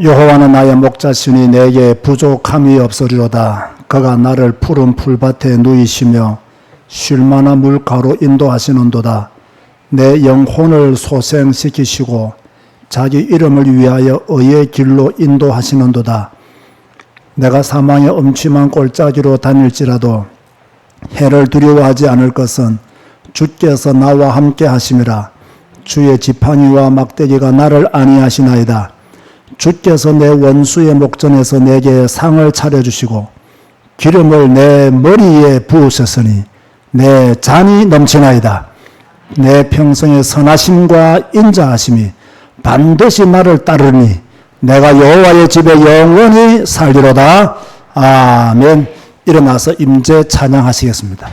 여호와는 나의 목자시니 내게 부족함이 없으리로다. 그가 나를 푸른 풀밭에 누이시며 쉴만한 물가로 인도하시는도다. 내 영혼을 소생시키시고 자기 이름을 위하여 의의 길로 인도하시는도다. 내가 사망의 음침한 골짜기로 다닐지라도 해를 두려워하지 않을 것은 주께서 나와 함께 하심이라. 주의 지팡이와 막대기가 나를 안위하시나이다. 주께서 내 원수의 목전에서 내게 상을 차려주시고 기름을 내 머리에 부으셨으니 내 잔이 넘치나이다. 내 평생의 선하심과 인자하심이 반드시 나를 따르니 내가 여호와의 집에 영원히 살리로다. 아멘. 일어나서 임재 찬양하시겠습니다.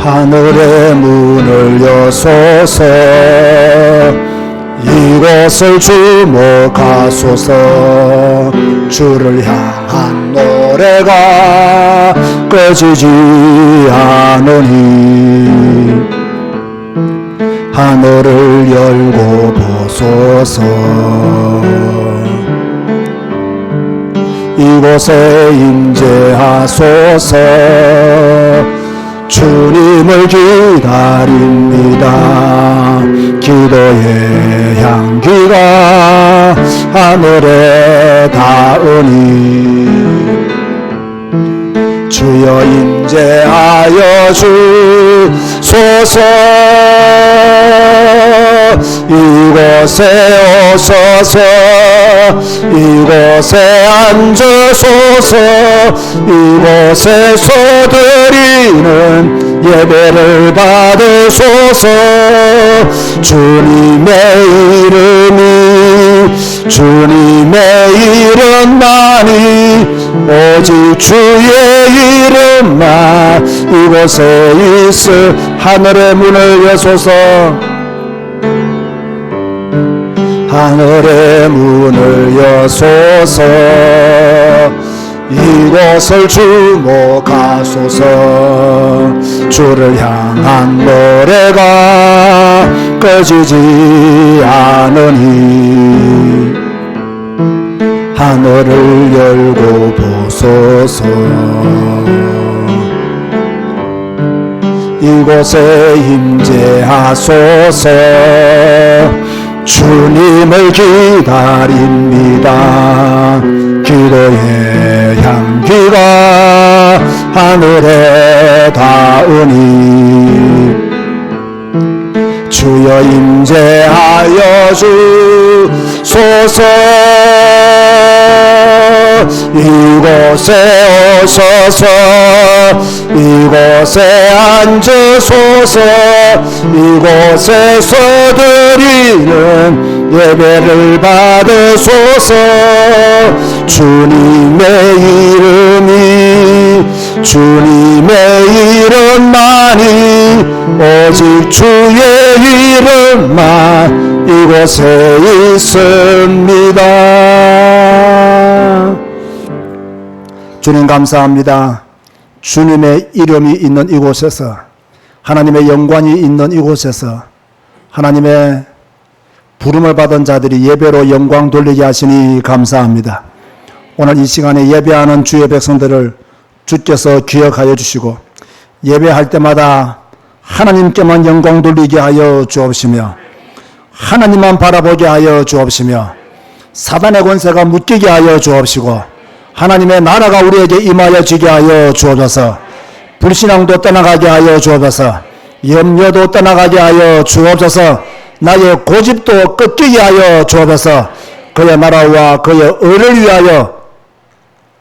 하늘의 문을 여소서 이곳을 주목하소서. 주를 향한 노래가 꺼지지 않으니 하늘을 열고 보소서. 이곳에 임재하소서. 주님을 기다립니다. 기도의 향기가 하늘에 닿으니 주여 임재하여 주소서. 이곳에 오소서. 이곳에 앉으소서. 이곳에서 드리는 예배를 받으소서. 주님의 이름만이 오직 주의 이름만 이곳에 있을. 하늘의 문을 여소서. 하늘의 문을 여소서. 이곳을 주목하소서. 주를 향한 노래가 꺼지지 않으니 하늘을 열고 보소서. 이곳에 임재하소서. 주님을 기다립니다. 기도의 향기가 하늘에 닿으니 주여 임재하여 주소서. 이곳에 오소서. 이곳에 앉으소서. 이곳에서 드리는 예배를 받으소서. 주님의 이름만이 오직 주의 이름만 이곳에 있습니다. 주님 감사합니다. 주님의 이름이 있는 이곳에서, 하나님의 영광이 있는 이곳에서 하나님의 부름을 받은 자들이 예배로 영광 돌리게 하시니 감사합니다. 오늘 이 시간에 예배하는 주의 백성들을 주께서 기억하여 주시고 예배할 때마다 하나님께만 영광 돌리게 하여 주옵시며 하나님만 바라보게 하여 주옵시며 사단의 권세가 묶이게 하여 주옵시고 하나님의 나라가 우리에게 임하여 지게 하여 주옵소서. 불신앙도 떠나가게 하여 주옵소서. 염려도 떠나가게 하여 주옵소서. 나의 고집도 꺾이게 하여 주옵소서. 그의 나라와 그의 의를 위하여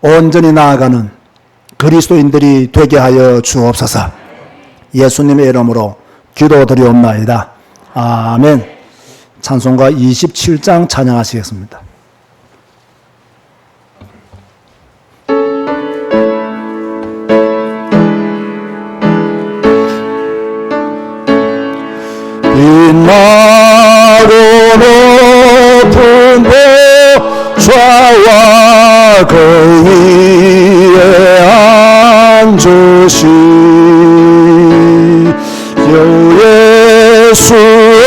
온전히 나아가는 그리스도인들이 되게 하여 주옵소서. 예수님의 이름으로 기도드리옵나이다. 아멘. 찬송가 27장 찬양하시겠습니다. 빛나고 높은 예수의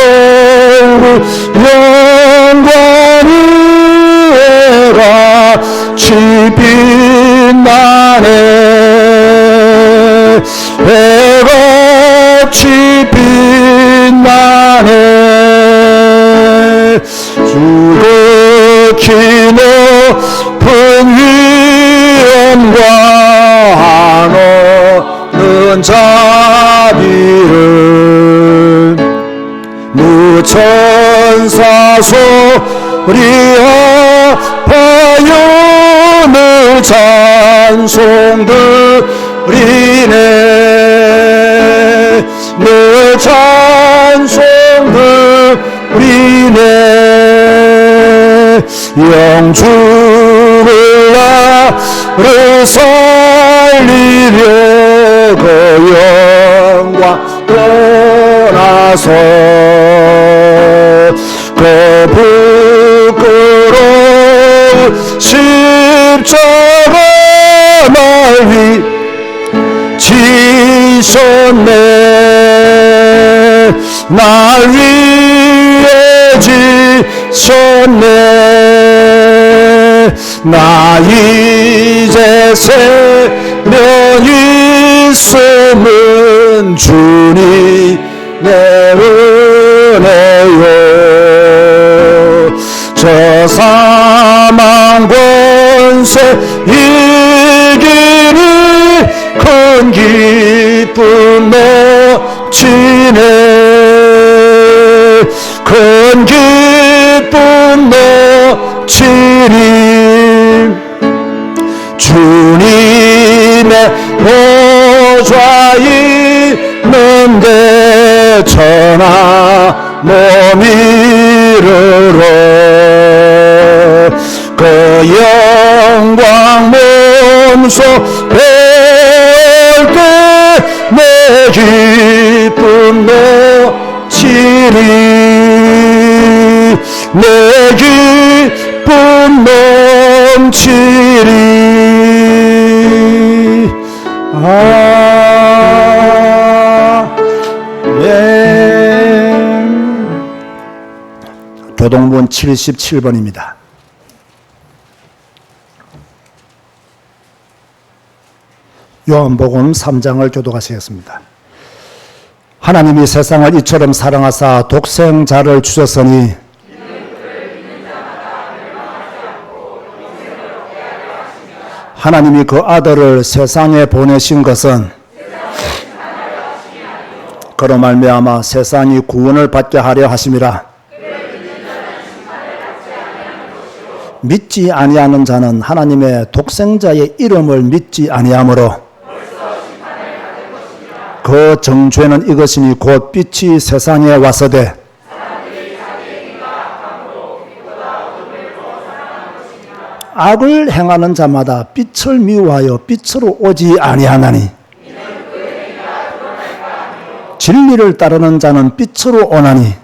영광이 같이 빛나네 해같이 빛나네 주덕히 높은 위엄과 한없는 자비를 무천사 소리하여 늘 찬송드리네 늘 찬송드리네 영주를 나를 살리려 그 영광 떠나서 그 부끄러운 십자가 날 위 지셨네 날 위해 지셨네 나 이제 세면 있음은 주님 내 은혜요 저 사망 권세 이기니 큰 기쁨 넘치네 큰 기쁨 넘치니 주님의 보좌 있는데 천하 몸 이르러 그 영광 몸소 뵐 때 내 기쁨 넘치리 내 기쁨 넘치리 교동문 77번입니다. 요한복음 3장을 교독하시겠습니다. 하나님이 세상을 이처럼 사랑하사 독생자를 주셨으니 하나님이 그 아들을 세상에 보내신 것은 그로 말미암아 세상이 구원을 받게 하려 하심이라. 믿지 아니하는 자는 하나님의 독생자의 이름을 믿지 아니하므로 그 정죄는 이것이니 곧 빛이 세상에 와서되 악을 행하는 자마다 빛을 미워하여 빛으로 오지 아니하나니 진리를 따르는 자는 빛으로 오나니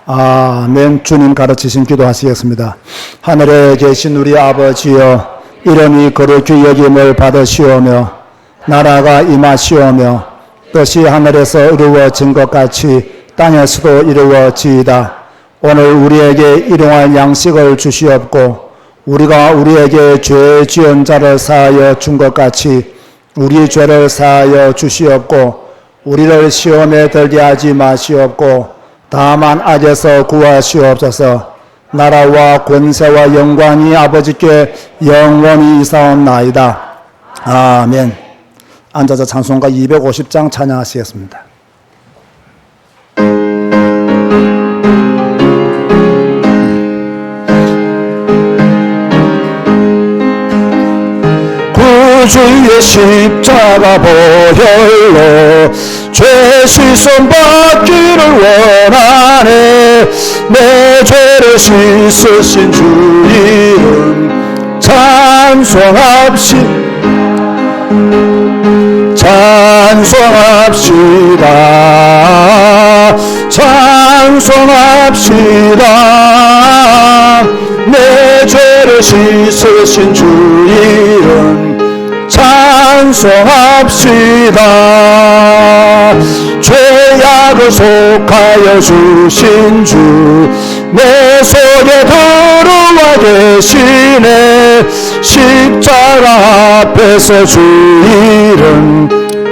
아멘. 주님 가르치신 기도하시겠습니다. 하늘에 계신 우리 아버지여 이름이 거룩히 여김을 받으시오며 나라가 임하시오며 뜻이 하늘에서 이루어진 것 같이 땅에서도 이루어지이다. 오늘 우리에게 일용할 양식을 주시옵고 우리가 우리에게 죄 지은 자를 사하여 준 것 같이 우리 죄를 사하여 주시옵고 우리를 시험에 들게 하지 마시옵고 다만 악에서 구하시옵소서. 나라와 권세와 영광이 아버지께 영원히 이사옵나이다. 아멘. 앉아서 찬송가 250장 찬양하시겠습니다. 구주의 십자가 보혈로 죄 씻음 받기를 원하네. 내 죄를 씻으신 주 이름 찬송합시다. 찬송합시다. 내 죄를 씻으신 주 이름 찬송합시다. 찬송합시다. 죄악을 속하여 주신 주 내 속에 들어와 계시네. 십자가 앞에서 주 이름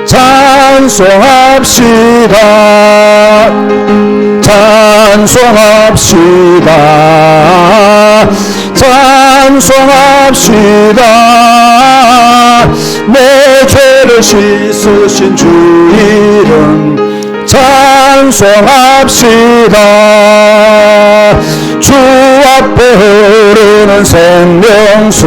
찬송합시다. 찬송합시다. 찬송합시다. 내 죄를 씻으신 주 이름 찬송합시다. 주 앞에 흐르는 생명수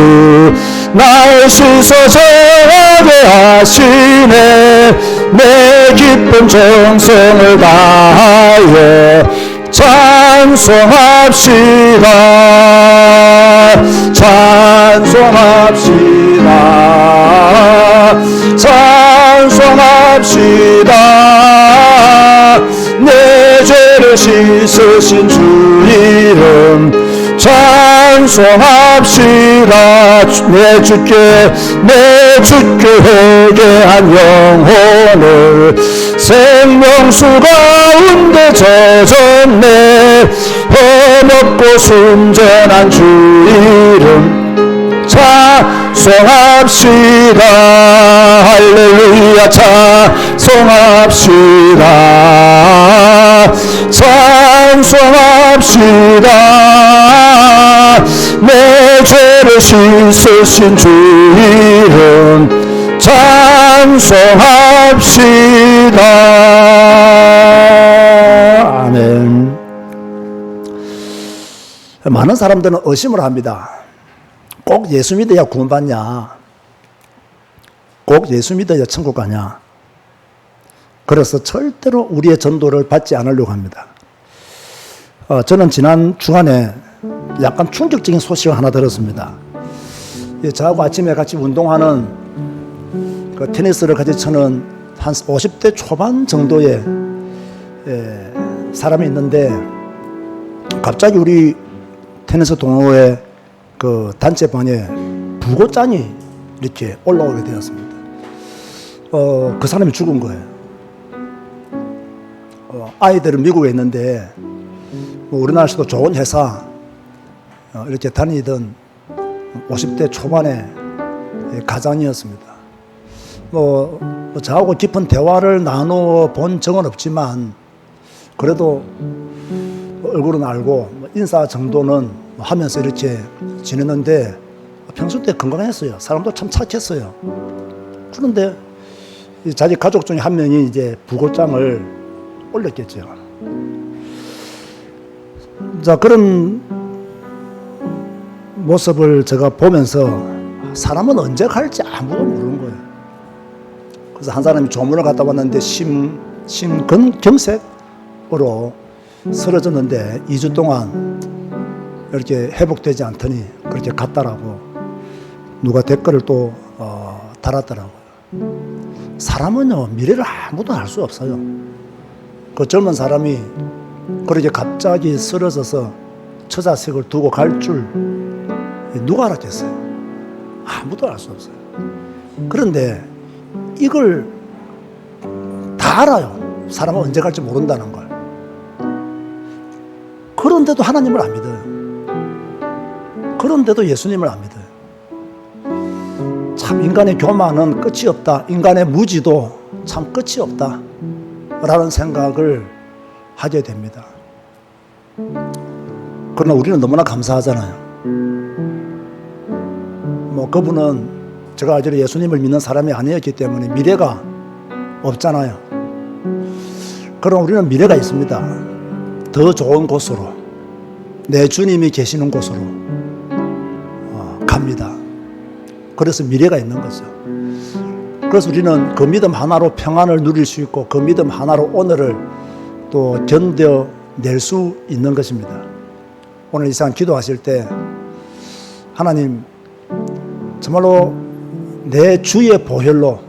날 씻어서게 하시네. 내 기쁜 정성을 다하여 찬송합시다. 찬송합시다. 찬송합시다. 내 죄를 씻으신 주 이름 찬송합시다. 내 주께 회개한 영혼을 생명수 가운데 젖었네. 허먹고 순전한 주 이름 찬송합시다. 할렐루야. 찬송합시다. 찬송합시다. 내 죄를 씻으신 주 이름 찬송합시다. 아멘. 많은 사람들은 의심을 합니다. 꼭 예수 믿어야 구원받냐? 꼭 예수 믿어야 천국 가냐? 그래서 절대로 우리의 전도를 받지 않으려고 합니다. 저는 지난 주간에 약간 충격적인 소식을 하나 들었습니다. 저하고 아침에 같이 운동하는 그 테니스를 같이 치는 한 50대 초반 정도의 사람이 있는데 갑자기 우리 테니스 동호회 그 단체방에 부고장이 이렇게 올라오게 되었습니다. 그 사람이 죽은 거예요. 아이들은 미국에 있는데 우리나라에서도 좋은 회사 이렇게 다니던 50대 초반의 가장이었습니다. 저하고 깊은 대화를 나눠 본 적은 없지만 그래도 얼굴은 알고 인사 정도는 하면서 이렇게 지냈는데 평소 때 건강했어요. 사람도 참 착했어요. 그런데 자기 가족 중에 한 명이 이제 부고장을 올렸겠죠. 자, 그런 모습을 제가 보면서 사람은 언제 갈지 아무도 모르는 거예요. 그래서 한 사람이 조문을 갔다 왔는데 심근경색으로 쓰러졌는데 2주 동안 이렇게 회복되지 않더니 그렇게 갔다라고 누가 댓글을 또 달았더라고요. 사람은요, 미래를 아무도 알 수 없어요. 그 젊은 사람이 그렇게 갑자기 쓰러져서 처자식을 두고 갈 줄 누가 알았겠어요? 아무도 알 수 없어요. 그런데 이걸 다 알아요. 사람은 언제 갈지 모른다는 걸. 그런데도 하나님을 안 믿어요. 그런데도 예수님을 안 믿어요. 참 인간의 교만은 끝이 없다. 인간의 무지도 참 끝이 없다. 라는 생각을 하게 됩니다. 그러나 우리는 너무나 감사하잖아요. 그분은 제가 알기로 예수님을 믿는 사람이 아니었기 때문에 미래가 없잖아요. 그럼 우리는 미래가 있습니다. 더 좋은 곳으로, 내 주님이 계시는 곳으로 갑니다. 그래서 미래가 있는 거죠. 그래서 우리는 그 믿음 하나로 평안을 누릴 수 있고 그 믿음 하나로 오늘을 또 견뎌낼 수 있는 것입니다. 오늘 이 시간 기도하실 때 하나님, 정말로 내 주의 보혈로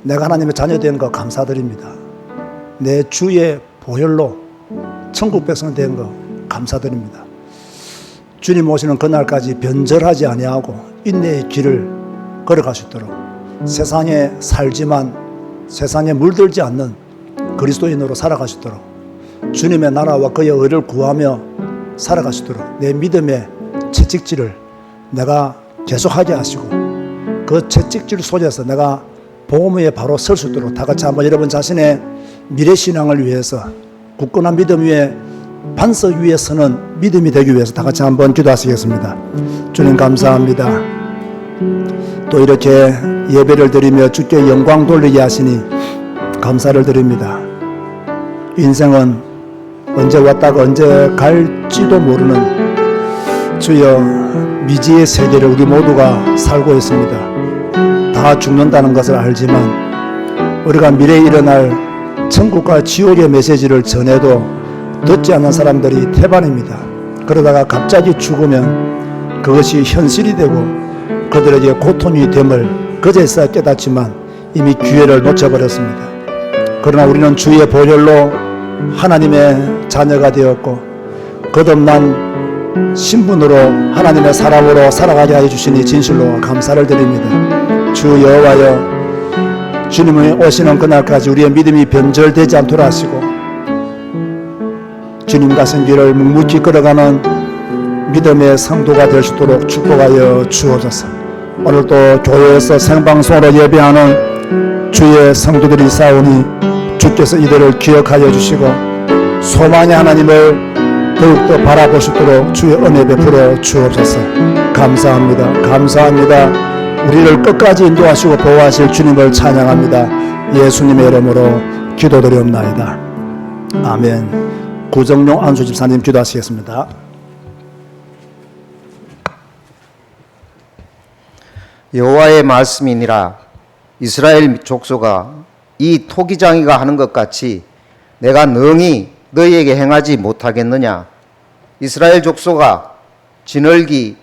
내가 하나님의 자녀된 거 감사드립니다. 내 주의 보혈로 천국 백성 된 거 감사드립니다. 주님 오시는 그날까지 변절하지 아니하고 인내의 길을 걸어갈 수 있도록 세상에 살지만 세상에 물들지 않는 그리스도인으로 살아가시도록, 주님의 나라와 그의 의를 구하며 살아가시도록 내 믿음의 채찍질을 내가 계속하게 하시고, 그 채찍질 속에서 내가 복음 위에 바로 설 수 있도록 다 같이 한번 여러분 자신의 미래 신앙을 위해서, 굳건한 믿음 위에 반석 위에 서는 믿음이 되기 위해서 다 같이 한번 기도하시겠습니다. 주님 감사합니다. 또 이렇게 예배를 드리며 주께 영광 돌리게 하시니 감사를 드립니다. 인생은 언제 왔다가 언제 갈지도 모르는 주여 미지의 세계를 우리 모두가 살고 있습니다. 다 죽는다는 것을 알지만 우리가 미래에 일어날 천국과 지옥의 메시지를 전해도 듣지 않는 사람들이 태반입니다. 그러다가 갑자기 죽으면 그것이 현실이 되고 그들에게 고통이 됨을 그제서야 깨닫지만 이미 기회를 놓쳐버렸습니다. 그러나 우리는 주의 보혈로 하나님의 자녀가 되었고 거듭난 신분으로 하나님의 사람으로 살아가게 하여 주시니 진실로 감사를 드립니다. 주 여호와여, 주님이 오시는 그날까지 우리의 믿음이 변절되지 않도록 하시고 주님 가신 길을 묵묵히 걸어가는 믿음의 성도가 될 수 있도록 축복하여 주옵소서. 오늘도 교회에서 생방송으로 예배하는 주의 성도들이 싸우니 주께서 이들을 기억하여 주시고 소망의 하나님을 더욱더 바라보시도록 주의 은혜 베풀어 주옵소서. 감사합니다. 감사합니다. 우리를 끝까지 인도하시고 보호하실 주님을 찬양합니다. 예수님의 이름으로 기도드리옵나이다. 아멘. 구정용 안수 집사님 기도하시겠습니다. 여호와의 말씀이니라. 이스라엘 족속아, 이 토기장이가 하는 것 같이 내가 능히 너희에게 행하지 못하겠느냐. 이스라엘 족속아, 진흙이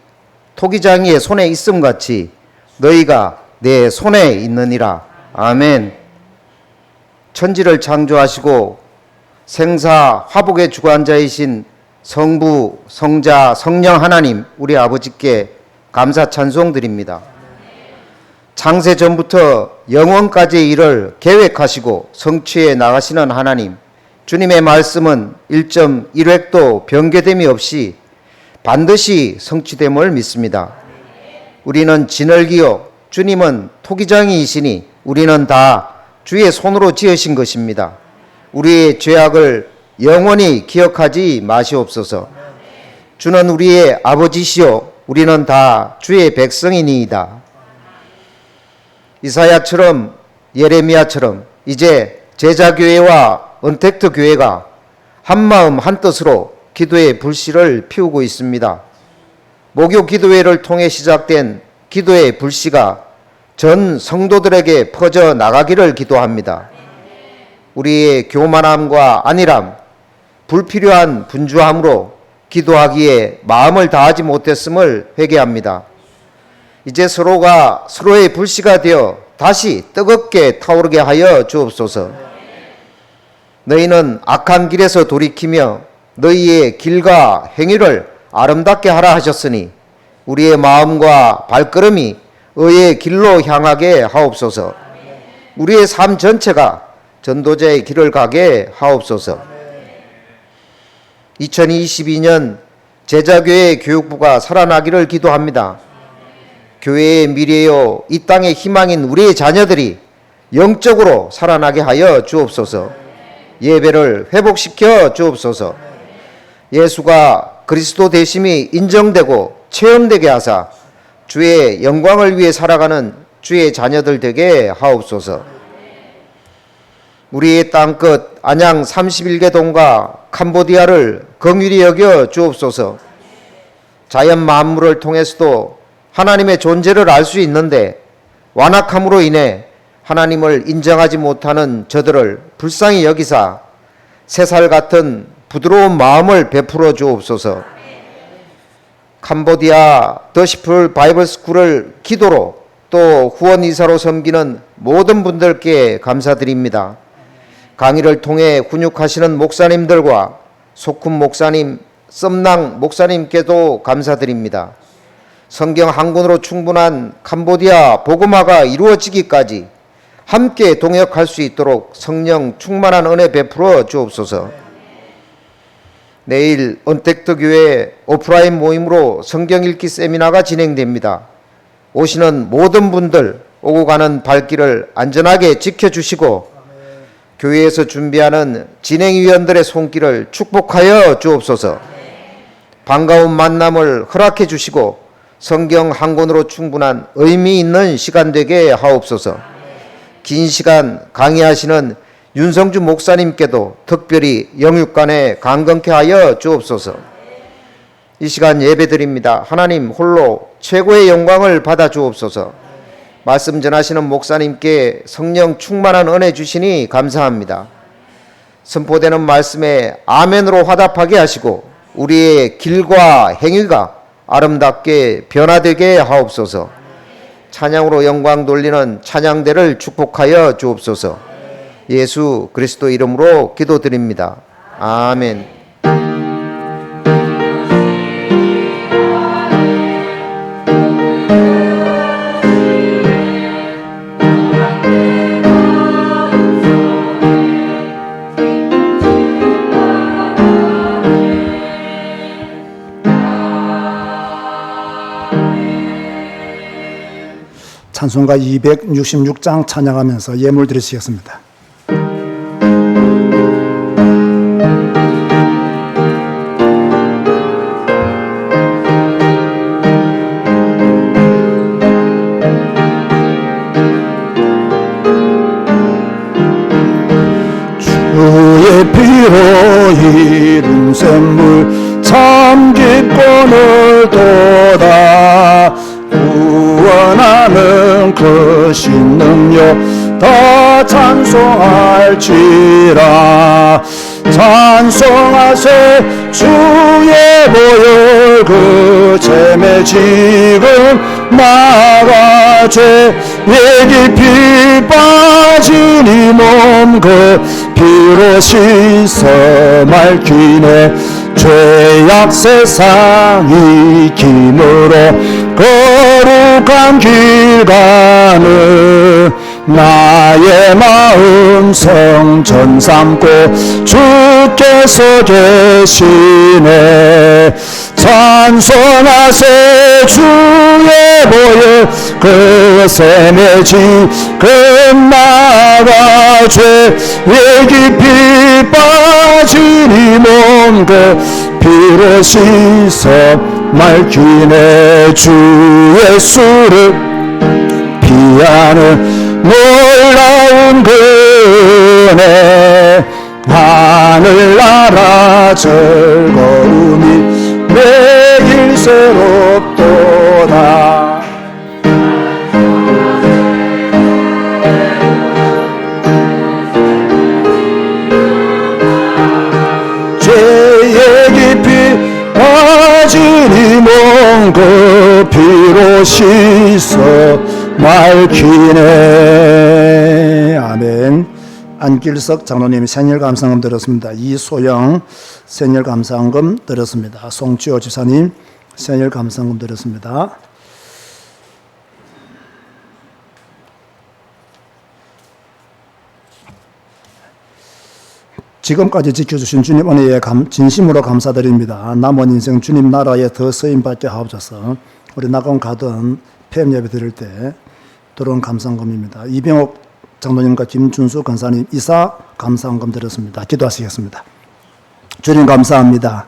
토기장이의 손에 있음 같이 너희가 내 손에 있느니라. 아멘. 천지를 창조하시고 생사 화복의 주관자이신 성부, 성자, 성령 하나님 우리 아버지께 감사 찬송 드립니다. 창세 전부터 영원까지의 일을 계획하시고 성취해 나가시는 하나님, 주님의 말씀은 1.1획도 변개됨이 없이 반드시 성취됨을 믿습니다. 우리는 진흙이요 주님은 토기장이이시니 우리는 다 주의 손으로 지으신 것입니다. 우리의 죄악을 영원히 기억하지 마시옵소서. 주는 우리의 아버지시요 우리는 다 주의 백성이니이다. 이사야처럼 예레미야처럼 이제 제자교회와 언택트 교회가 한마음 한뜻으로 기도의 불씨를 피우고 있습니다. 목요 기도회를 통해 시작된 기도의 불씨가 전 성도들에게 퍼져 나가기를 기도합니다. 우리의 교만함과 안일함, 불필요한 분주함으로 기도하기에 마음을 다하지 못했음을 회개합니다. 이제 서로가 서로의 불씨가 되어 다시 뜨겁게 타오르게 하여 주옵소서. 너희는 악한 길에서 돌이키며 너희의 길과 행위를 아름답게 하라 하셨으니 우리의 마음과 발걸음이 의의 길로 향하게 하옵소서. 우리의 삶 전체가 전도자의 길을 가게 하옵소서. 2022년 제자교회 교육부가 살아나기를 기도합니다. 교회의 미래요 이 땅의 희망인 우리의 자녀들이 영적으로 살아나게 하여 주옵소서. 예배를 회복시켜 주옵소서. 예수가 그리스도 되심이 인정되고 체험되게 하사 주의 영광을 위해 살아가는 주의 자녀들 되게 하옵소서. 우리의 땅끝 안양 31개 동과 캄보디아를 긍휼히 여겨 주옵소서. 자연 만물을 통해서도 하나님의 존재를 알 수 있는데 완악함으로 인해 하나님을 인정하지 못하는 저들을 불쌍히 여기사 새살 같은 부드러운 마음을 베풀어 주옵소서. 캄보디아 더시플 바이블 스쿨을 기도로 또 후원 이사로 섬기는 모든 분들께 감사드립니다. 강의를 통해 훈육하시는 목사님들과 소쿤 목사님, 썸낭 목사님께도 감사드립니다. 성경 한 권으로 충분한 캄보디아 복음화가 이루어지기까지 함께 동역할 수 있도록 성령 충만한 은혜 베풀어 주옵소서. 내일 언택트 교회 오프라인 모임으로 성경 읽기 세미나가 진행됩니다. 오시는 모든 분들 오고 가는 발길을 안전하게 지켜주시고 교회에서 준비하는 진행위원들의 손길을 축복하여 주옵소서. 반가운 만남을 허락해 주시고 성경 한 권으로 충분한 의미 있는 시간 되게 하옵소서. 긴 시간 강의하시는 윤성주 목사님께도 특별히 영육간에 강건케 하여 주옵소서. 이 시간 예배드립니다. 하나님 홀로 최고의 영광을 받아 주옵소서. 말씀 전하시는 목사님께 성령 충만한 은혜 주시니 감사합니다. 선포되는 말씀에 아멘으로 화답하게 하시고 우리의 길과 행위가 아름답게 변화되게 하옵소서. 찬양으로 영광 돌리는 찬양대를 축복하여 주옵소서. 예수 그리스도 이름으로 기도드립니다. 아멘. 찬송가 266장 찬양하면서 예물 드리시겠습니다. 주의 피로 이룬 샘물 참 기쁨을 도다 구원하는 그 신능력 더 찬송할지라. 찬송하세 주의 보혈 그 잼에 지금 나가 죄의 깊이 빠진 이 몸 그 피로 씻어 맑히네. 죄악 세상 이김으로 거룩한 길 가는 나의 마음 성전 삼고 주께서 계시네. 찬송하세 주의 보혈 그 샘에 지금 나가 죄의 깊이 빠진 이 몸 그 피로 씻어 맑히네. 주 예수를 피하는 놀라운 그네 하늘나라 즐거움이 매일 새롭도다. 죄의 깊이 빠진 이 몸 그 피로 씻어 맑히네. 아멘. 안길석 장로님 생일 감사금 드렸습니다. 이소영 생일 감사금 드렸습니다. 송지호 지사님 생일 감사금 드렸습니다. 지금까지 지켜주신 주님 은혜에 진심으로 감사드립니다. 남은 인생 주님 나라에 더 쓰임받게 하옵소서. 우리 나간 가던 폐업 예배 드릴 때 들어온 감사금입니다. 이병옥 장로님과 김준수 권사님 이사 감사금 드렸습니다. 기도하시겠습니다. 주님 감사합니다.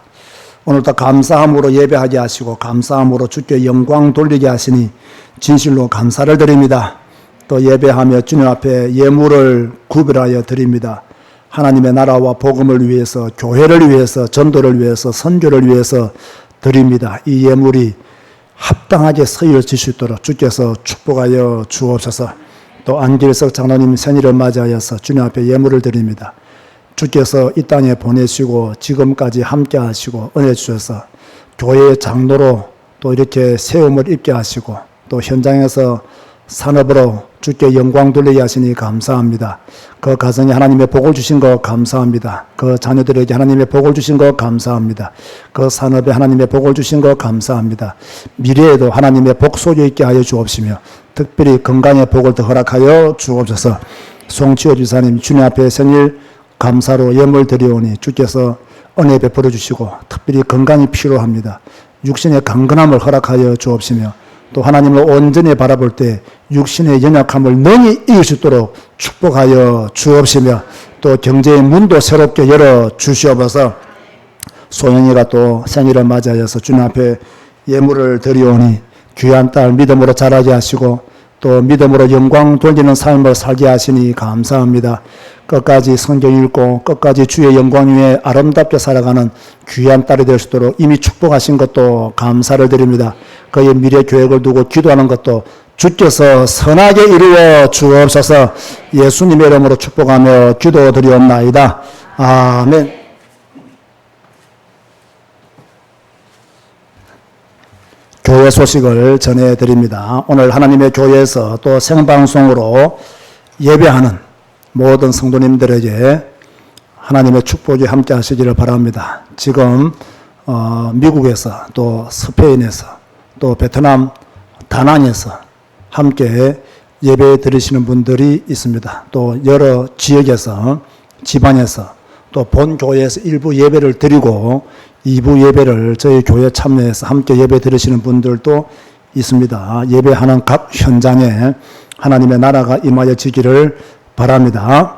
오늘도 감사함으로 예배하게 하시고 감사함으로 주께 영광 돌리게 하시니 진실로 감사를 드립니다. 또 예배하며 주님 앞에 예물을 구별하여 드립니다. 하나님의 나라와 복음을 위해서, 교회를 위해서, 전도를 위해서, 선교를 위해서 드립니다. 이 예물이 합당하게 쓰여질 수 있도록 주께서 축복하여 주옵소서. 또 안길석 장로님 생일을 맞이하여서 주님 앞에 예물을 드립니다. 주께서 이 땅에 보내시고 지금까지 함께 하시고 은혜 주셔서 교회의 장로로 또 이렇게 세움을 입게 하시고 또 현장에서 산업으로 주께 영광 돌리게 하시니 감사합니다. 그 가정에 하나님의 복을 주신 거 감사합니다. 그 자녀들에게 하나님의 복을 주신 거 감사합니다. 그 산업에 하나님의 복을 주신 거 감사합니다. 미래에도 하나님의 복 소유 있게 하여 주옵시며 특별히 건강의 복을 더 허락하여 주옵소서. 송치호 지사님 주님 앞에 생일 감사로 예물 드리오니 주께서 은혜 베풀어 주시고 특별히 건강이 필요합니다. 육신의 강건함을 허락하여 주옵시며 또 하나님을 온전히 바라볼 때 육신의 연약함을 능히 이길 수 있도록 축복하여 주옵시며 또 경제의 문도 새롭게 열어 주시옵소서. 소영이가 또 생일을 맞이하여서 주님 앞에 예물을 드리오니 귀한 딸 믿음으로 자라게 하시고 또 믿음으로 영광 돌리는 삶을 살게 하시니 감사합니다. 끝까지 성경 읽고 끝까지 주의 영광 위에 아름답게 살아가는 귀한 딸이 될 수 있도록 이미 축복하신 것도 감사를 드립니다. 그의 미래 계획을 두고 기도하는 것도 주께서 선하게 이루어 주옵소서. 예수님의 이름으로 축복하며 기도드리옵나이다. 아멘. 교회 소식을 전해드립니다. 오늘 하나님의 교회에서 또 생방송으로 예배하는 모든 성도님들에게 하나님의 축복이 함께 하시기를 바랍니다. 지금 미국에서 또 스페인에서 또 베트남 다낭에서 함께 예배 드리시는 분들이 있습니다. 또 여러 지역에서 지방에서 또 본 교회에서 일부 예배를 드리고 2부 예배를 저희 교회 참여해서 함께 예배 드리시는 분들도 있습니다. 예배하는 각 현장에 하나님의 나라가 임하여지기를 바랍니다.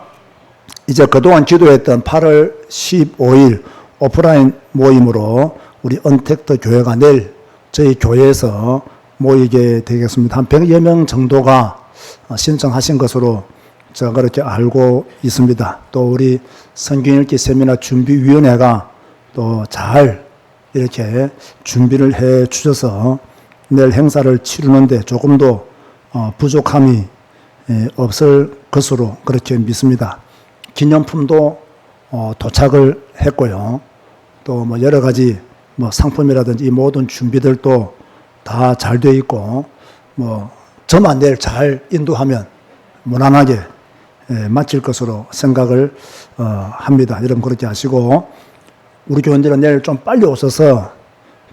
이제 그동안 기도했던 8월 15일 오프라인 모임으로 우리 언택트 교회가 내일 저희 교회에서 모이게 되겠습니다. 한 100여 명 정도가 신청하신 것으로 제가 그렇게 알고 있습니다. 또 우리 성경 읽기 세미나 준비위원회가 또 잘 이렇게 준비를 해 주셔서 내일 행사를 치르는데 조금도 부족함이 없을 것으로 그렇게 믿습니다. 기념품도 도착을 했고요. 또 뭐 여러 가지 뭐 상품이라든지 이 모든 준비들도 다 잘 되어 있고 뭐 저만 내일 잘 인도하면 무난하게 마칠 것으로 생각을 합니다. 여러분 그렇게 하시고 우리 교원들은 내일 좀 빨리 오셔서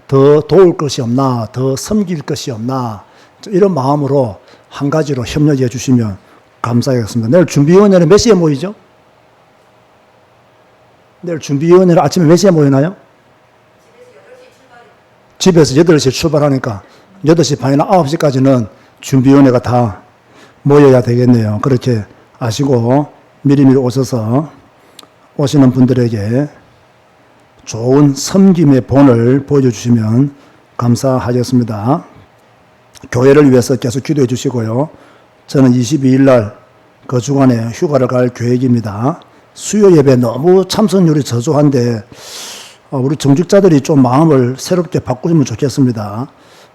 더 도울 것이 없나, 더 섬길 것이 없나 이런 마음으로 한 가지로 협력해 주시면 감사하겠습니다. 내일 준비위원회는 몇 시에 모이죠? 내일 준비위원회는 아침에 몇 시에 모이나요? 집에서 8시에 출발하니까 8시 반이나 9시까지는 준비위원회가 다 모여야 되겠네요. 그렇게 아시고 미리미리 오셔서 오시는 분들에게 좋은 섬김의 본을 보여주시면 감사하겠습니다. 교회를 위해서 계속 기도해 주시고요. 저는 22일 날 그 주간에 휴가를 갈 계획입니다. 수요 예배 너무 참석률이 저조한데 우리 정직자들이 좀 마음을 새롭게 바꾸면 좋겠습니다.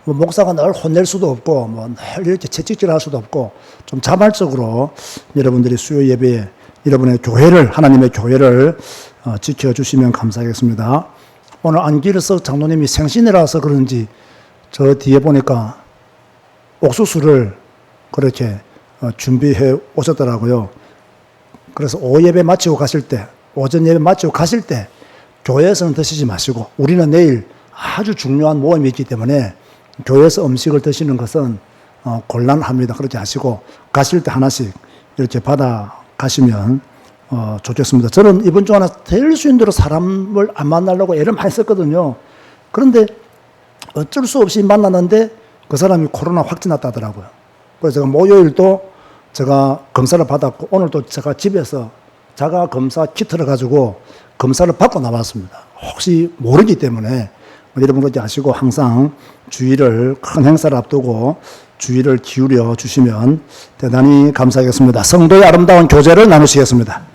뭐 목사가 늘 혼낼 수도 없고 늘 이렇게 채찍질할 수도 없고 좀 자발적으로 여러분들이 수요 예배에 여러분의 교회를 하나님의 교회를 지켜주시면 감사하겠습니다. 오늘 안길석 장로님이 생신이라서 그런지 저 뒤에 보니까 옥수수를 그렇게 준비해 오셨더라고요. 그래서 오전 예배 마치고 가실 때 교회에서는 드시지 마시고 우리는 내일 아주 중요한 모임이 있기 때문에 교회에서 음식을 드시는 것은 곤란합니다. 그렇게 하시고 가실 때 하나씩 이렇게 받아 가시면 좋겠습니다. 저는 이번 주 하나 될 수 있는 대로 사람을 안 만나려고 애를 많이 썼거든요. 그런데 어쩔 수 없이 만났는데 그 사람이 코로나 확진 났다더라고요. 그래서 제가 목요일도 제가 검사를 받았고 오늘도 제가 집에서 자가 검사 키트를 가지고 검사를 받고 나왔습니다. 혹시 모르기 때문에 여러분 그렇게 아시고 항상 주의를 큰 행사를 앞두고 주의를 기울여 주시면 대단히 감사하겠습니다. 성도의 아름다운 교제를 나누시겠습니다.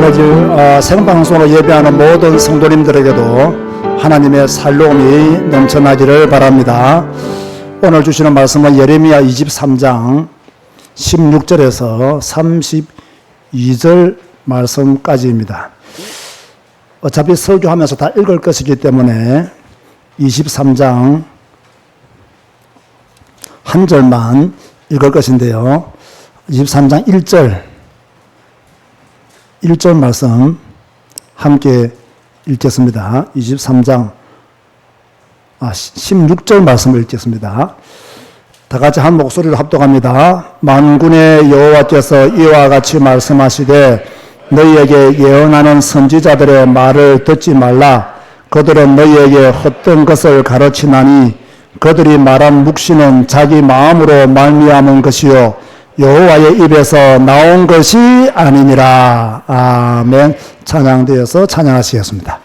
아버지, 생방송을 예배하는 모든 성도님들에게도 하나님의 살로움이 넘쳐나기를 바랍니다. 오늘 주시는 말씀은 예레미야 23장 16절에서 32절 말씀까지입니다. 어차피 설교하면서 다 읽을 것이기 때문에 23장 한 절만 읽을 것인데요. 23장 1절 말씀 함께 읽겠습니다. 23장 16절 말씀을 읽겠습니다. 다 같이 한 목소리로 합독합니다. 만군의 여호와께서 이와 같이 말씀하시되 너희에게 예언하는 선지자들의 말을 듣지 말라. 그들은 너희에게 헛된 것을 가르치나니 그들이 말한 묵시는 자기 마음으로 말미암은 것이요 여호와의 입에서 나온 것이 아니니라. 아멘. 찬양되어서 찬양하시겠습니다.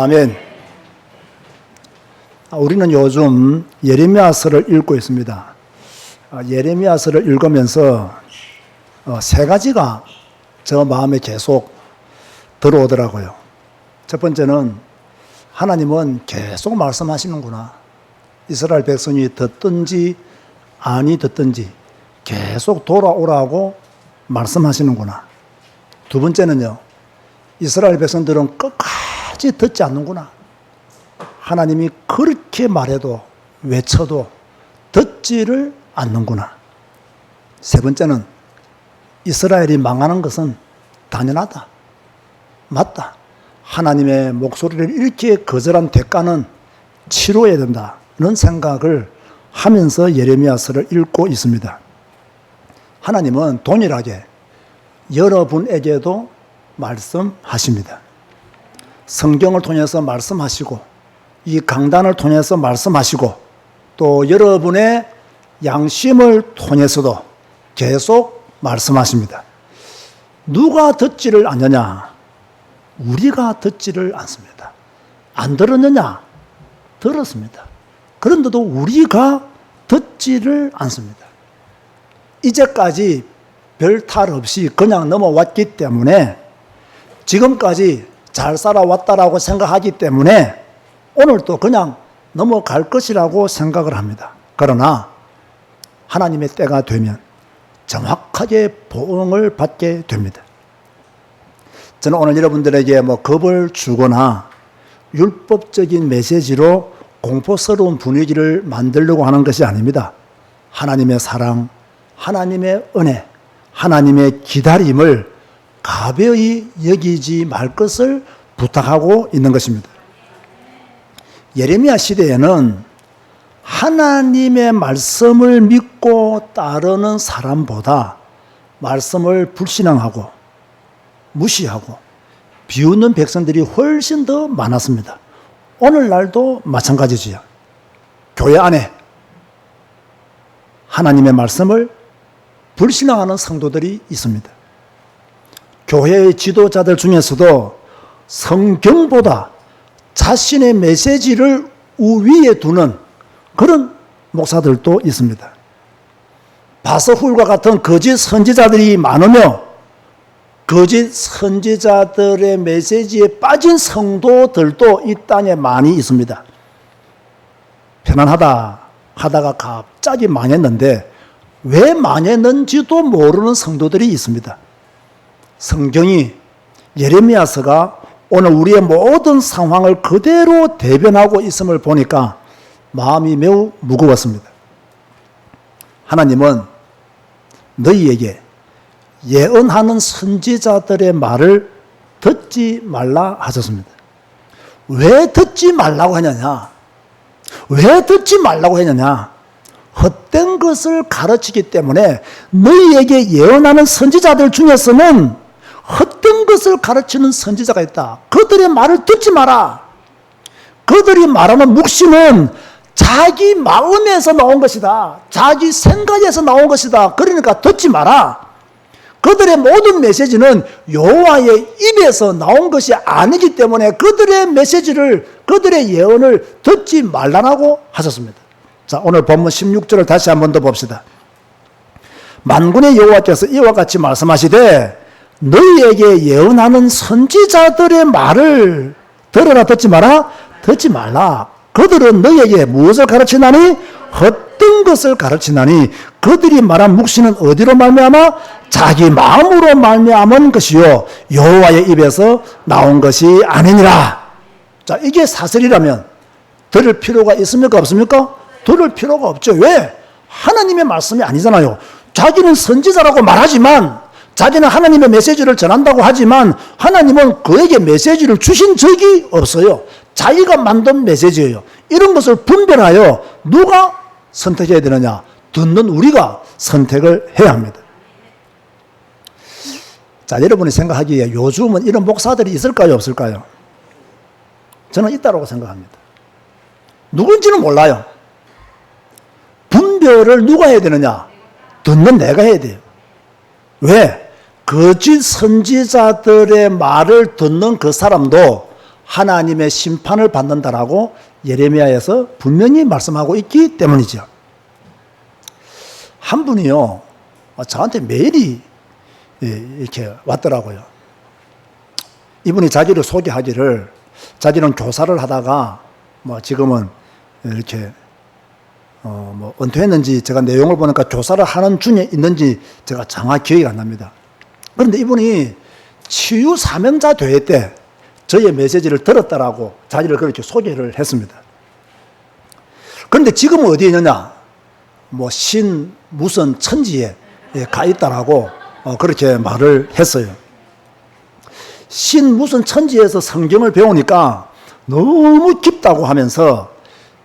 아멘. 우리는 요즘 예레미야서를 읽고 있습니다. 예레미야서를 읽으면서 세 가지가 저 마음에 계속 들어오더라고요. 첫 번째는 하나님은 계속 말씀하시는구나. 이스라엘 백성이 듣든지 아니 듣든지 계속 돌아오라고 말씀하시는구나. 두 번째는요, 이스라엘 백성들은 끝까지 듣지 않는구나. 하나님이 그렇게 말해도 외쳐도 듣지를 않는구나. 세 번째는 이스라엘이 망하는 것은 당연하다. 맞다. 하나님의 목소리를 이렇게 거절한 대가는 치러야 된다는 생각을 하면서 예레미야서를 읽고 있습니다. 하나님은 동일하게 여러분에게도 말씀하십니다. 성경을 통해서 말씀하시고 이 강단을 통해서 말씀하시고 또 여러분의 양심을 통해서도 계속 말씀하십니다. 누가 듣지를 않느냐? 우리가 듣지를 않습니다. 안 들었느냐? 들었습니다. 그런데도 우리가 듣지를 않습니다. 이제까지 별 탈 없이 그냥 넘어왔기 때문에 지금까지 잘 살아왔다라고 생각하기 때문에 오늘도 그냥 넘어갈 것이라고 생각을 합니다. 그러나 하나님의 때가 되면 정확하게 보응을 받게 됩니다. 저는 오늘 여러분들에게 겁을 주거나 율법적인 메시지로 공포스러운 분위기를 만들려고 하는 것이 아닙니다. 하나님의 사랑, 하나님의 은혜, 하나님의 기다림을 가벼이 여기지 말 것을 부탁하고 있는 것입니다. 예레미야 시대에는 하나님의 말씀을 믿고 따르는 사람보다 말씀을 불신앙하고 무시하고 비웃는 백성들이 훨씬 더 많았습니다. 오늘날도 마찬가지지요. 교회 안에 하나님의 말씀을 불신앙하는 성도들이 있습니다. 교회의 지도자들 중에서도 성경보다 자신의 메시지를 우위에 두는 그런 목사들도 있습니다. 바서훌과 같은 거짓 선지자들이 많으며 거짓 선지자들의 메시지에 빠진 성도들도 이 땅에 많이 있습니다. 편안하다 하다가 갑자기 망했는데 왜 망했는지도 모르는 성도들이 있습니다. 성경이 예레미야서가 오늘 우리의 모든 상황을 그대로 대변하고 있음을 보니까 마음이 매우 무거웠습니다. 하나님은 너희에게 예언하는 선지자들의 말을 듣지 말라 하셨습니다. 왜 듣지 말라고 하느냐? 왜 듣지 말라고 했느냐? 헛된 것을 가르치기 때문에 너희에게 예언하는 선지자들 중에서는 헛된 것을 가르치는 선지자가 있다. 그들의 말을 듣지 마라. 그들이 말하는 묵시는 자기 마음에서 나온 것이다. 자기 생각에서 나온 것이다. 그러니까 듣지 마라. 그들의 모든 메시지는 여호와의 입에서 나온 것이 아니기 때문에 그들의 메시지를, 그들의 예언을 듣지 말라고 하셨습니다. 자, 오늘 본문 16절을 다시 한 번 더 봅시다. 만군의 여호와께서 이와 같이 말씀하시되 너희에게 예언하는 선지자들의 말을 들어라. 듣지 마라. 듣지 말라. 그들은 너희에게 무엇을 가르치나니? 헛된 것을 가르치나니 그들이 말한 묵시는 어디로 말미암아? 자기 마음으로 말미암은 것이요 여호와의 입에서 나온 것이 아니니라. 자, 이게 사실이라면 들을 필요가 있습니까? 없습니까? 들을 필요가 없죠. 왜? 하나님의 말씀이 아니잖아요. 자기는 선지자라고 말하지만, 자기는 하나님의 메시지를 전한다고 하지만 하나님은 그에게 메시지를 주신 적이 없어요. 자기가 만든 메시지예요. 이런 것을 분별하여 누가 선택해야 되느냐? 듣는 우리가 선택을 해야 합니다. 자, 여러분이 생각하기에 요즘은 이런 목사들이 있을까요? 없을까요? 저는 있다고 생각합니다. 누군지는 몰라요. 분별을 누가 해야 되느냐? 듣는 내가 해야 돼요. 왜? 거짓 선지자들의 말을 듣는 그 사람도 하나님의 심판을 받는다라고 예레미야에서 분명히 말씀하고 있기 때문이죠. 한 분이요, 저한테 메일이 이렇게 왔더라고요. 이분이 자기를 소개하기를, 자기는 교사를 하다가 지금은 이렇게 은퇴했는지, 제가 내용을 보니까 교사를 하는 중에 있는지 제가 정확히 기억이 안 납니다. 그런데 이분이 치유 사명자 대회 때 저의 메시지를 들었다라고 자기를 그렇게 소개를 했습니다. 그런데 지금은 어디에 있느냐? 뭐 신 무슨 천지에 가 있다라고 그렇게 말을 했어요. 신 무슨 천지에서 성경을 배우니까 너무 깊다고 하면서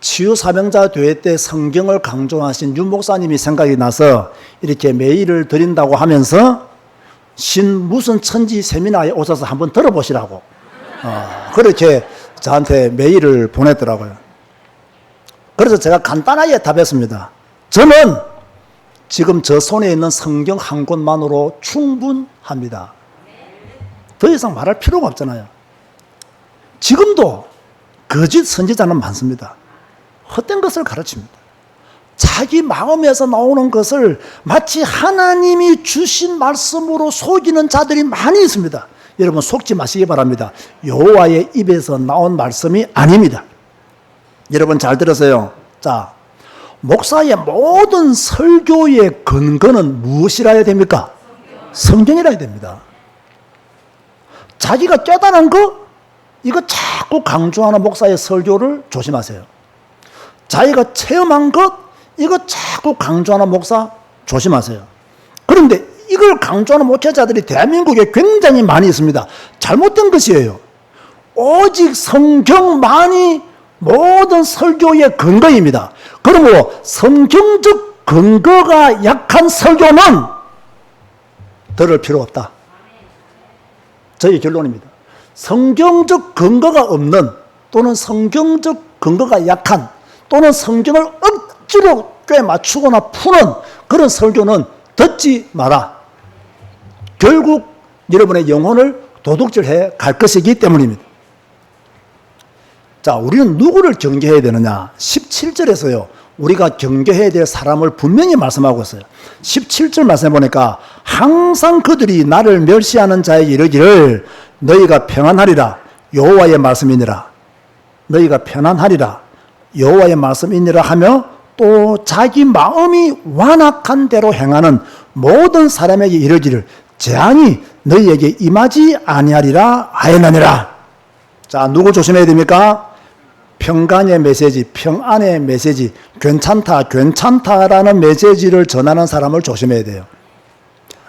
치유 사명자 대회 때 성경을 강조하신 윤 목사님이 생각이 나서 이렇게 메일을 드린다고 하면서 신 무슨 천지 세미나에 오셔서 한번 들어보시라고 그렇게 저한테 메일을 보냈더라고요. 그래서 제가 간단하게 답했습니다. 저는 지금 저 손에 있는 성경 한 권만으로 충분합니다. 더 이상 말할 필요가 없잖아요. 지금도 거짓 선지자는 많습니다. 헛된 것을 가르칩니다. 자기 마음에서 나오는 것을 마치 하나님이 주신 말씀으로 속이는 자들이 많이 있습니다. 여러분 속지 마시기 바랍니다. 여호와의 입에서 나온 말씀이 아닙니다. 여러분 잘 들으세요. 자, 목사의 모든 설교의 근거는 무엇이라야 됩니까? 성경이라야 됩니다. 자기가 깨달은 거 이거 자꾸 강조하는 목사의 설교를 조심하세요. 자기가 체험한 것 이거 자꾸 강조하는 목사 조심하세요. 그런데 이걸 강조하는 목회자들이 대한민국에 굉장히 많이 있습니다. 잘못된 것이에요. 오직 성경만이 모든 설교의 근거입니다. 그러므로 성경적 근거가 약한 설교는 들을 필요 없다. 저희 결론입니다. 성경적 근거가 없는 또는 성경적 근거가 약한 또는 성경을 억지로 꿰맞추거나 푸는 그런 설교는 듣지 마라. 결국 여러분의 영혼을 도둑질해 갈 것이기 때문입니다. 자, 우리는 누구를 경계해야 되느냐? 17절에서요. 우리가 경계해야 될 사람을 분명히 말씀하고 있어요. 17절 말씀해 보니까 항상 그들이 나를 멸시하는 자에게 이르기를 너희가 평안하리라 여호와의 말씀이니라. 너희가 편안하리라 여호와의 말씀이니라 하며 또 자기 마음이 완악한 대로 행하는 모든 사람에게 이르기를 재앙이 너희에게 임하지 아니하리라 하였느니라. 자, 누구 조심해야 됩니까? 평강의 메시지, 평안의 메시지, 괜찮다, 괜찮다라는 메시지를 전하는 사람을 조심해야 돼요.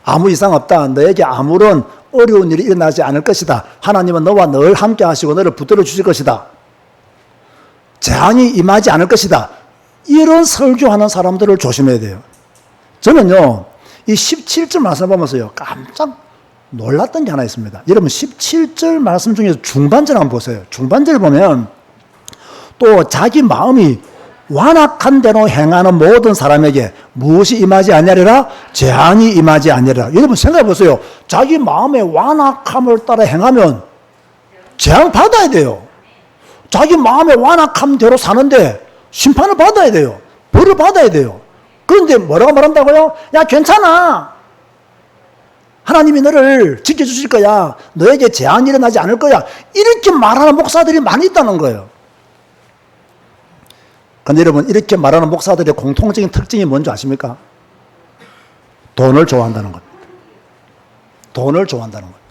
아무 이상 없다. 너에게 아무런 어려운 일이 일어나지 않을 것이다. 하나님은 너와 늘 함께 하시고 너를 붙들어 주실 것이다. 재앙이 임하지 않을 것이다. 이런 설교하는 사람들을 조심해야 돼요. 저는요, 이 17절 말씀 보면서요, 깜짝 놀랐던 게 하나 있습니다. 여러분, 17절 말씀 중에서 중반절 한번 보세요. 중반절 보면 또 자기 마음이 완악한 대로 행하는 모든 사람에게 무엇이 임하지 아니하리라? 재앙이 임하지 아니하리라. 여러분 생각해 보세요. 자기 마음의 완악함을 따라 행하면 재앙 받아야 돼요. 자기 마음의 완악함대로 사는데 심판을 받아야 돼요. 벌을 받아야 돼요. 그런데 뭐라고 말한다고요? 야, 괜찮아. 하나님이 너를 지켜주실 거야. 너에게 재앙이 일어나지 않을 거야. 이렇게 말하는 목사들이 많이 있다는 거예요. 근데 여러분, 이렇게 말하는 목사들의 공통적인 특징이 뭔지 아십니까? 돈을 좋아한다는 겁니다. 돈을 좋아한다는 겁니다.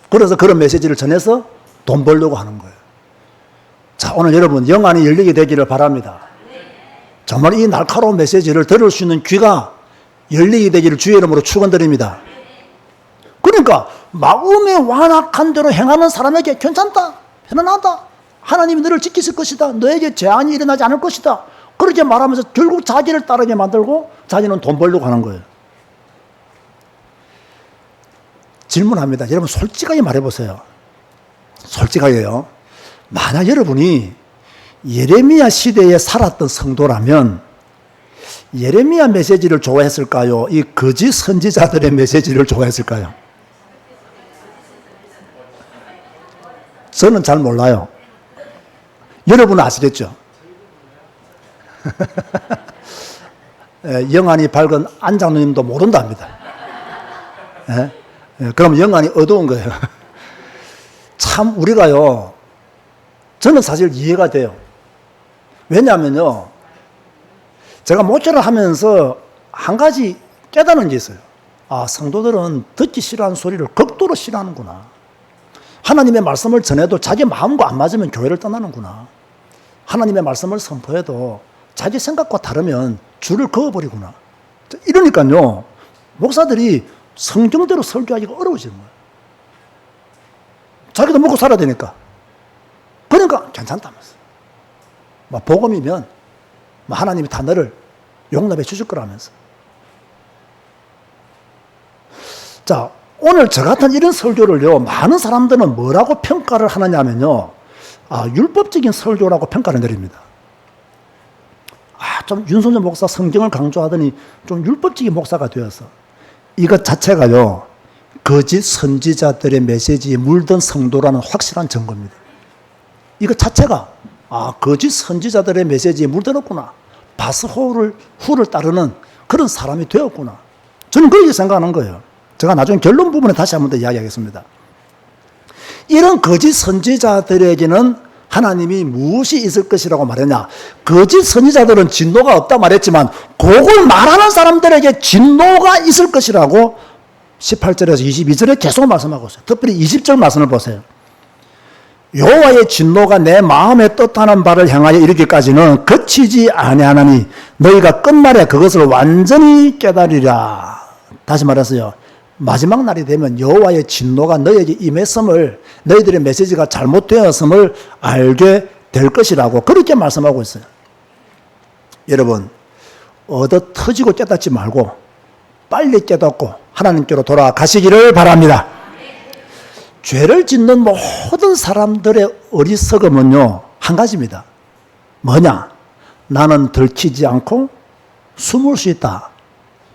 그래서 그런 메시지를 전해서 돈 벌려고 하는 거예요. 자, 오늘 여러분 영안이 열리게 되기를 바랍니다. 정말 이 날카로운 메시지를 들을 수 있는 귀가 열리게 되기를 주의 이름으로 축원드립니다. 그러니까 마음의 완악한 대로 행하는 사람에게 괜찮다, 편안하다, 하나님이 너를 지키실 것이다, 너에게 재앙이 일어나지 않을 것이다, 그렇게 말하면서 결국 자기를 따르게 만들고 자기는 돈 벌려고 하는 거예요. 질문합니다. 여러분 솔직하게 말해보세요. 솔직하게요. 만약 여러분이 예레미야 시대에 살았던 성도라면 예레미야 메시지를 좋아했을까요? 이 거짓 선지자들의 메시지를 좋아했을까요? 저는 잘 몰라요. 여러분은 아시겠죠? 영안이 밝은 안장로님도 모른답니다. 그럼 영안이 어두운 거예요. 참 우리가요, 저는 사실 이해가 돼요. 왜냐하면요, 제가 목회를 하면서 한 가지 깨달은 게 있어요. 아, 성도들은 듣기 싫어하는 소리를 극도로 싫어하는구나. 하나님의 말씀을 전해도 자기 마음과 안 맞으면 교회를 떠나는구나. 하나님의 말씀을 선포해도 자기 생각과 다르면 줄을 그어버리구나. 이러니까요, 목사들이 성경대로 설교하기가 어려워지는 거예요. 자기도 먹고 살아야 되니까. 그러니까 괜찮다면서. 뭐 복음이면 뭐 하나님이 다 너를 용납해 주실 거라면서. 자, 오늘 저 같은 이런 설교를요, 많은 사람들은 뭐라고 평가를 하느냐면요, 아, 율법적인 설교라고 평가를 내립니다. 아, 좀 윤선전 목사 성경을 강조하더니 좀 율법적인 목사가 되어서 이것 자체가요, 거짓 선지자들의 메시지에 물든 성도라는 확실한 증거입니다. 이것 자체가 아, 거짓 선지자들의 메시지에 물들었구나. 바스후를 따르는 그런 사람이 되었구나. 저는 그렇게 생각하는 거예요. 제가 나중에 결론 부분에 다시 한 번 더 이야기하겠습니다. 이런 거짓 선지자들에게는 하나님이 무엇이 있을 것이라고 말했냐. 거짓 선지자들은 진노가 없다 말했지만 그걸 말하는 사람들에게 진노가 있을 것이라고 18절에서 22절에 계속 말씀하고 있어요. 특별히 20절 말씀을 보세요. 여호와의 진노가 내 마음에 뜻하는 바를 향하여 이르기까지는 그치지 아니하나니 너희가 끝날에 그것을 완전히 깨달으리라. 다시 말해서요, 마지막 날이 되면 여호와의 진노가 너희에게 임했음을, 너희들의 메시지가 잘못되었음을 알게 될 것이라고 그렇게 말씀하고 있어요. 여러분, 얻어 터지고 깨닫지 말고 빨리 깨닫고 하나님께로 돌아가시기를 바랍니다. 죄를 짓는 모든 사람들의 어리석음은요, 한 가지입니다. 뭐냐? 나는 들키지 않고 숨을 수 있다.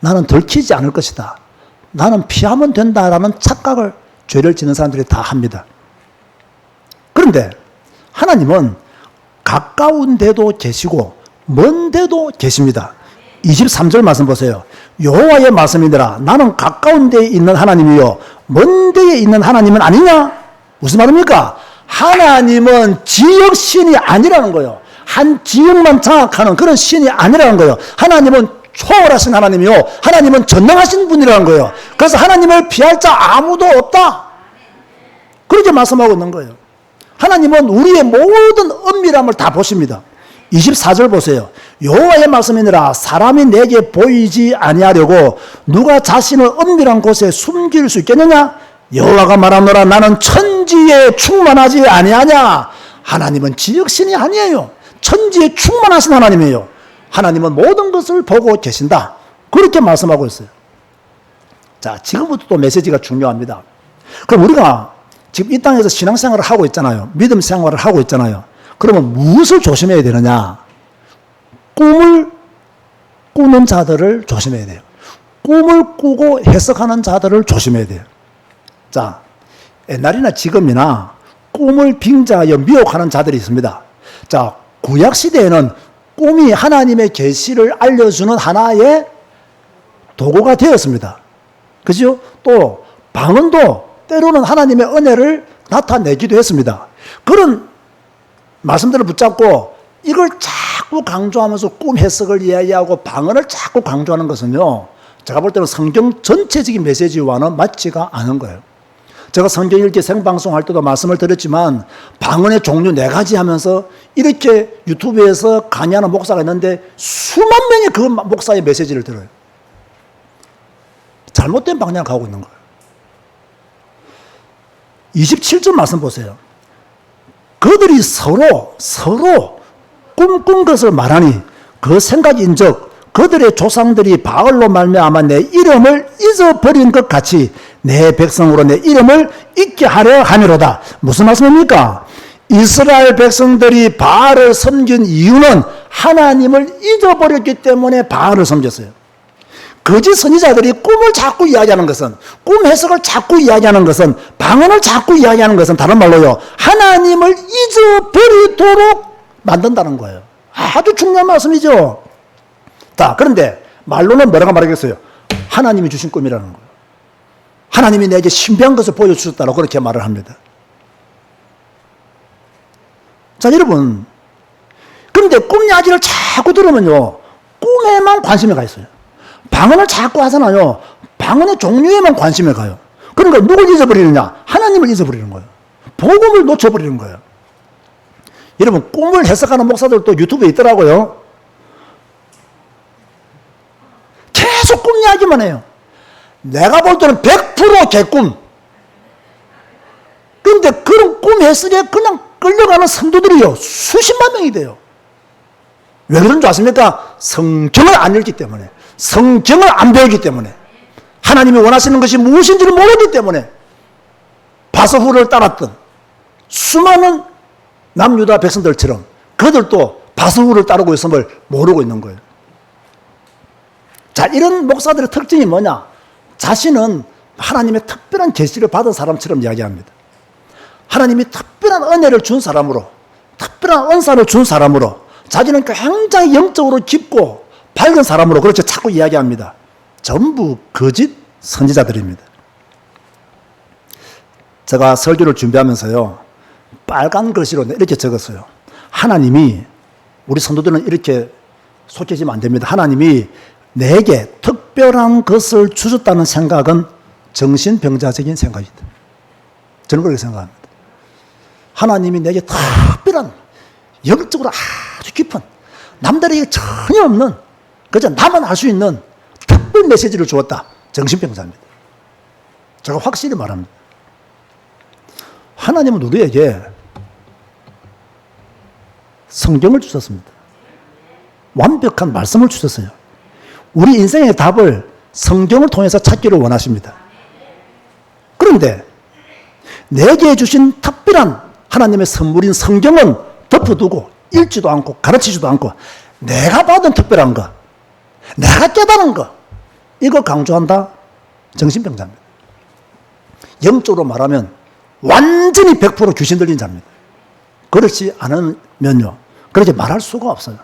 나는 들키지 않을 것이다. 나는 피하면 된다라는 착각을 죄를 짓는 사람들이 다 합니다. 그런데 하나님은 가까운 데도 계시고 먼 데도 계십니다. 23절 말씀 보세요. 여호와의 말씀이니라. 나는 가까운 데에 있는 하나님이요 먼 데에 있는 하나님은 아니냐? 무슨 말입니까? 하나님은 지역신이 아니라는 거예요. 한 지역만 장악하는 그런 신이 아니라는 거예요. 하나님은 초월하신 하나님이요, 하나님은 전능하신 분이라는 거예요. 그래서 하나님을 피할 자 아무도 없다, 그렇게 말씀하고 있는 거예요. 하나님은 우리의 모든 은밀함을 다 보십니다. 24절 보세요. 여호와의 말씀이니라. 사람이 내게 보이지 아니하려고 누가 자신을 은밀한 곳에 숨길 수 있겠느냐? 여호와가 말하노라. 나는 천지에 충만하지 아니하냐? 하나님은 지역신이 아니에요. 천지에 충만하신 하나님이에요. 하나님은 모든 것을 보고 계신다, 그렇게 말씀하고 있어요. 자, 지금부터 또 메시지가 중요합니다. 그럼 우리가 지금 이 땅에서 신앙생활을 하고 있잖아요. 믿음 생활을 하고 있잖아요. 그러면 무엇을 조심해야 되느냐? 꿈을 꾸는 자들을 조심해야 돼요. 꿈을 꾸고 해석하는 자들을 조심해야 돼요. 자, 옛날이나 지금이나 꿈을 빙자하여 미혹하는 자들이 있습니다. 자, 구약시대에는 꿈이 하나님의 계시를 알려주는 하나의 도구가 되었습니다. 그죠? 또 방언도 때로는 하나님의 은혜를 나타내기도 했습니다. 그런 말씀들을 붙잡고 이걸 자꾸 강조하면서 꿈 해석을 이야기하고 방언을 자꾸 강조하는 것은요, 제가 볼 때는 성경 전체적인 메시지와는 맞지가 않은 거예요. 제가 성경 읽기 생방송 할 때도 말씀을 드렸지만 방언의 종류 4가지 하면서 이렇게 유튜브에서 강의하는 목사가 있는데 수만 명이 그 목사의 메시지를 들어요. 잘못된 방향을 가고 있는 거예요. 27절 말씀 보세요. 그들이 서로 꿈꾼 것을 말하니 그 생각인즉 그들의 조상들이 바알로 말미암아 내 이름을 잊어버린 것 같이 내 백성으로 내 이름을 잊게 하려 함이로다. 무슨 말씀입니까? 이스라엘 백성들이 바알을 섬긴 이유는 하나님을 잊어버렸기 때문에 바알을 섬겼어요. 거짓 선지자들이 꿈을 자꾸 이야기하는 것은, 꿈 해석을 자꾸 이야기하는 것은, 방언을 자꾸 이야기하는 것은 다른 말로요, 하나님을 잊어버리도록 만든다는 거예요. 아주 중요한 말씀이죠. 자, 그런데 말로는 뭐라고 말하겠어요? 하나님이 주신 꿈이라는 거예요. 하나님이 내게 신비한 것을 보여주셨다고 그렇게 말을 합니다. 자, 여러분, 그런데 꿈 이야기를 자꾸 들으면요, 꿈에만 관심이 가 있어요. 방언을 자꾸 하잖아요. 방언의 종류에만 관심을 가요. 그러니까 누굴 잊어버리느냐? 하나님을 잊어버리는 거예요. 복음을 놓쳐버리는 거예요. 여러분, 꿈을 해석하는 목사들도 유튜브에 있더라고요. 계속 꿈 이야기만 해요. 내가 볼 때는 100% 개꿈. 그런데 그런 꿈 해석에 그냥 끌려가는 성도들이요, 수십만 명이 돼요. 왜 그런 줄 아십니까? 성경을 안 읽기 때문에, 성경을 안 배우기 때문에, 하나님이 원하시는 것이 무엇인지를 모르기 때문에, 바서후를 따랐던 수많은 남유다 백성들처럼 그들도 바서후를 따르고 있음을 모르고 있는 거예요. 자, 이런 목사들의 특징이 뭐냐? 자신은 하나님의 특별한 계시를 받은 사람처럼 이야기합니다. 하나님이 특별한 은혜를 준 사람으로, 특별한 은사를 준 사람으로, 자기는 굉장히 영적으로 깊고 밝은 사람으로 그렇게 자꾸 이야기합니다. 전부 거짓 선지자들입니다. 제가 설교를 준비하면서요, 빨간 글씨로 이렇게 적었어요. 하나님이, 우리 성도들은 이렇게 속해지면 안 됩니다. 하나님이 내게 특별한 것을 주셨다는 생각은 정신병자적인 생각이다. 저는 그렇게 생각합니다. 하나님이 내게 특별한, 영적으로 아주 깊은, 남들에게 전혀 없는, 그저 나만 알 수 있는 특별 메시지를 주었다. 정신병자입니다. 제가 확실히 말합니다. 하나님은 우리에게 성경을 주셨습니다. 완벽한 말씀을 주셨어요. 우리 인생의 답을 성경을 통해서 찾기를 원하십니다. 그런데 내게 주신 특별한 하나님의 선물인 성경은 덮어두고 읽지도 않고 가르치지도 않고 내가 받은 특별한 것, 내가 깨달은 것, 이거 강조한다? 정신병자입니다. 영적으로 말하면 완전히 100% 귀신 들린 자입니다. 그렇지 않으면요, 그렇게 말할 수가 없어요.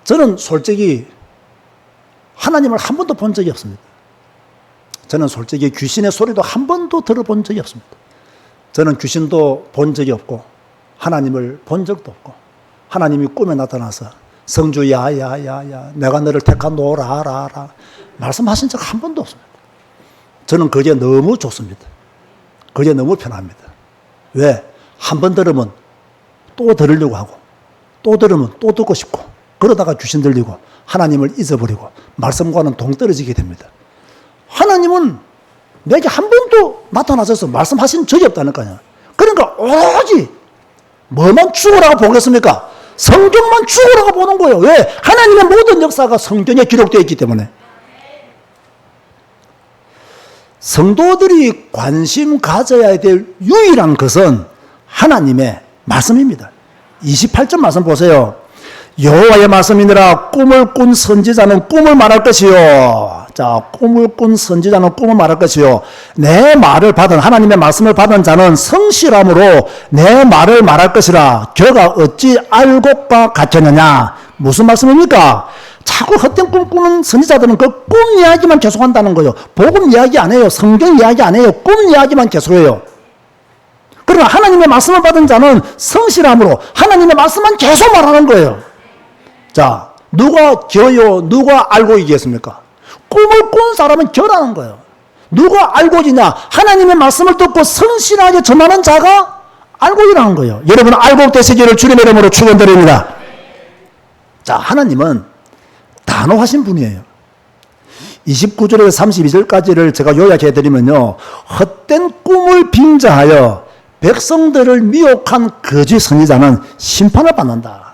저는 솔직히 하나님을 한 번도 본 적이 없습니다. 저는 솔직히 귀신의 소리도 한 번도 들어본 적이 없습니다. 저는 귀신도 본 적이 없고 하나님을 본 적도 없고, 하나님이 꿈에 나타나서 성주 야야야야 내가 너를 택하노라 라라 말씀하신 적 한 번도 없습니다. 저는 그게 너무 좋습니다. 그게 너무 편합니다. 왜? 한 번 들으면 또 들으려고 하고, 또 들으면 또 듣고 싶고, 그러다가 귀신 들리고 하나님을 잊어버리고 말씀과는 동떨어지게 됩니다. 하나님은 내게 한 번도 나타나셔서 말씀하신 적이 없다니까요. 그러니까 오로지 뭐만 죽으라고 보겠습니까? 성경만 죽으라고 보는 거예요. 왜? 하나님의 모든 역사가 성경에 기록되어 있기 때문에. 성도들이 관심 가져야 될 유일한 것은 하나님의 말씀입니다. 28절 말씀 보세요. 여호와의 말씀이니라. 꿈을 꾼 선지자는 꿈을 말할 것이요. 자, 꿈을 꾼 선지자는 꿈을 말할 것이요. 내 말을 받은, 하나님의 말씀을 받은 자는 성실함으로 내 말을 말할 것이라. 그가 어찌 알고과 같겠느냐. 무슨 말씀입니까? 자꾸 헛된 꿈 꾸는 선지자들은 그 꿈 이야기만 계속한다는 거예요. 복음 이야기 안 해요. 성경 이야기 안 해요. 꿈 이야기만 계속해요. 그러나 하나님의 말씀을 받은 자는 성실함으로 하나님의 말씀만 계속 말하는 거예요. 자, 누가 겨요? 누가 알고 이기겠습니까? 꿈을 꾼 사람은 겨라는 거예요. 누가 알고 지냐? 하나님의 말씀을 듣고 성실하게 전하는 자가 알고 일하는 거예요. 여러분, 알고 되시기를 주님의 이름으로 축원드립니다. 자, 하나님은 단호하신 분이에요. 29절에서 32절까지를 제가 요약해드리면요, 헛된 꿈을 빙자하여 백성들을 미혹한 거짓 선지자는 심판을 받는다.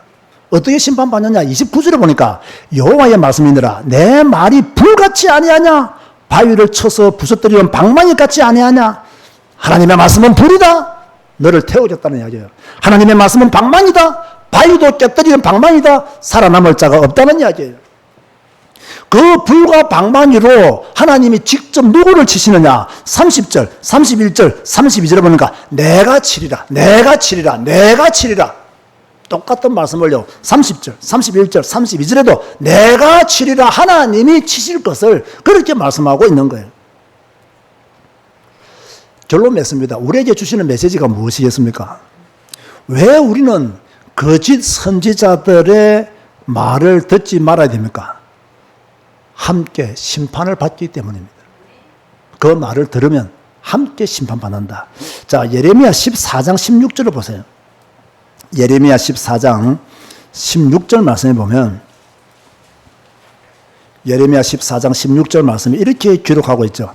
어떻게 심판받느냐? 29절에 보니까 여호와의 말씀이니라. 내 말이 불같이 아니하냐? 바위를 쳐서 부서뜨리는 방망이 같이 아니하냐? 하나님의 말씀은 불이다. 너를 태워줬다는 이야기예요. 하나님의 말씀은 방망이다. 바위도 깨뜨리는 방망이다. 살아남을 자가 없다는 이야기예요. 그 불과 방망이로 하나님이 직접 누구를 치시느냐? 30절, 31절, 32절에 보니까 내가 치리라, 내가 치리라, 내가 치리라. 똑같은 말씀을요, 30절, 31절, 32절에도 내가 치리라, 하나님이 치실 것을 그렇게 말씀하고 있는 거예요. 결론 맺습니다. 우리에게 주시는 메시지가 무엇이겠습니까? 왜 우리는 거짓 선지자들의 말을 듣지 말아야 됩니까? 함께 심판을 받기 때문입니다. 그 말을 들으면 함께 심판받는다. 자, 예레미야 14장 16절을 보세요. 예레미야 14장 16절 말씀에 보면 예레미야 14장 16절 말씀이 이렇게 기록하고 있죠.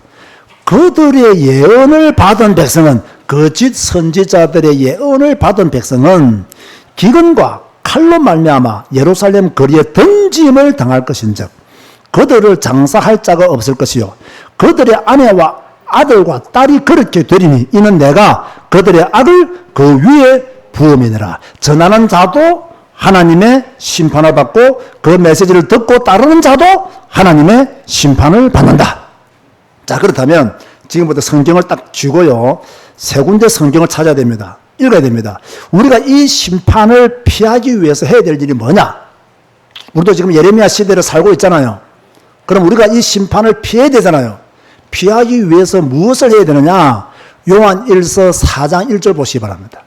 그들의 예언을 받은 백성은, 거짓 선지자들의 예언을 받은 백성은 기근과 칼로 말미암아 예루살렘 거리에 던짐을 당할 것인즉 그들을 장사할 자가 없을 것이요 그들의 아내와 아들과 딸이 그렇게 되리니 이는 내가 그들의 악을 그 위에 부음이니라. 전하는 자도 하나님의 심판을 받고 그 메시지를 듣고 따르는 자도 하나님의 심판을 받는다. 자, 그렇다면 지금부터 성경을 딱 쥐고요, 세 군데 성경을 찾아야 됩니다. 읽어야 됩니다. 우리가 이 심판을 피하기 위해서 해야 될 일이 뭐냐? 우리도 지금 예레미야 시대를 살고 있잖아요. 그럼 우리가 이 심판을 피해야 되잖아요. 피하기 위해서 무엇을 해야 되느냐? 요한 1서 4장 1절 보시기 바랍니다.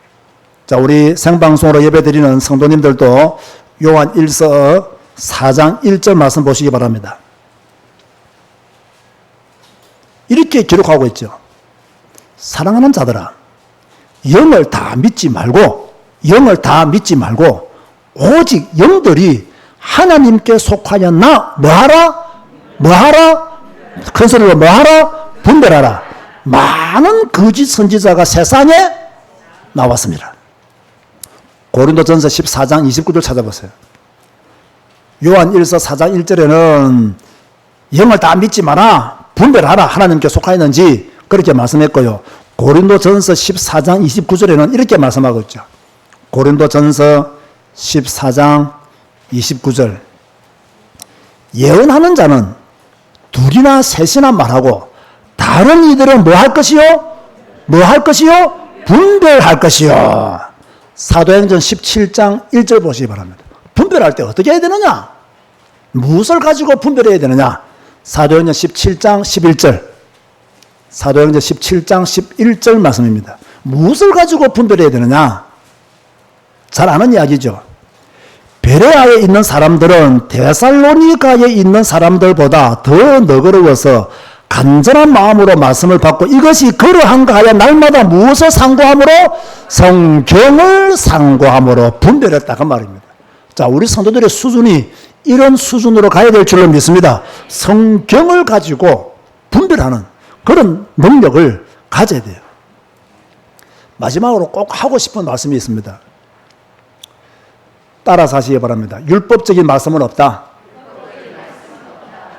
자, 우리 생방송으로 예배드리는 성도님들도 요한 1서 4장 1절 말씀 보시기 바랍니다. 이렇게 기록하고 있죠. 사랑하는 자들아, 영을 다 믿지 말고 오직 영들이 하나님께 속하였나 뭐하라? 큰 소리로 뭐하라? 분별하라. 많은 거짓 선지자가 세상에 나왔습니다. 고린도전서 14장 29절 찾아보세요. 요한 1서 4장 1절에는 영을 다 믿지 마라, 분별하라, 하나님께 속하였는지 그렇게 말씀했고요. 고린도전서 14장 29절에는 이렇게 말씀하고 있죠. 고린도전서 14장 29절 예언하는 자는 둘이나 셋이나 말하고 다른 이들은 뭐 할 것이요? 분별할 것이요. 사도행전 17장 1절 보시기 바랍니다. 분별할 때 어떻게 해야 되느냐? 무엇을 가지고 분별해야 되느냐? 사도행전 17장 11절 사도행전 17장 11절 말씀입니다. 무엇을 가지고 분별해야 되느냐? 잘 아는 이야기죠. 베레아에 있는 사람들은 데살로니가에 있는 사람들보다 더 너그러워서 간절한 마음으로 말씀을 받고 이것이 그러한가 하여 날마다 무엇을 상고함으로? 성경을 상고함으로 분별했다 그 말입니다. 자, 우리 성도들의 수준이 이런 수준으로 가야 될 줄로 믿습니다. 성경을 가지고 분별하는 그런 능력을 가져야 돼요. 마지막으로 꼭 하고 싶은 말씀이 있습니다. 따라서 하시기 바랍니다. 율법적인 말씀은 없다.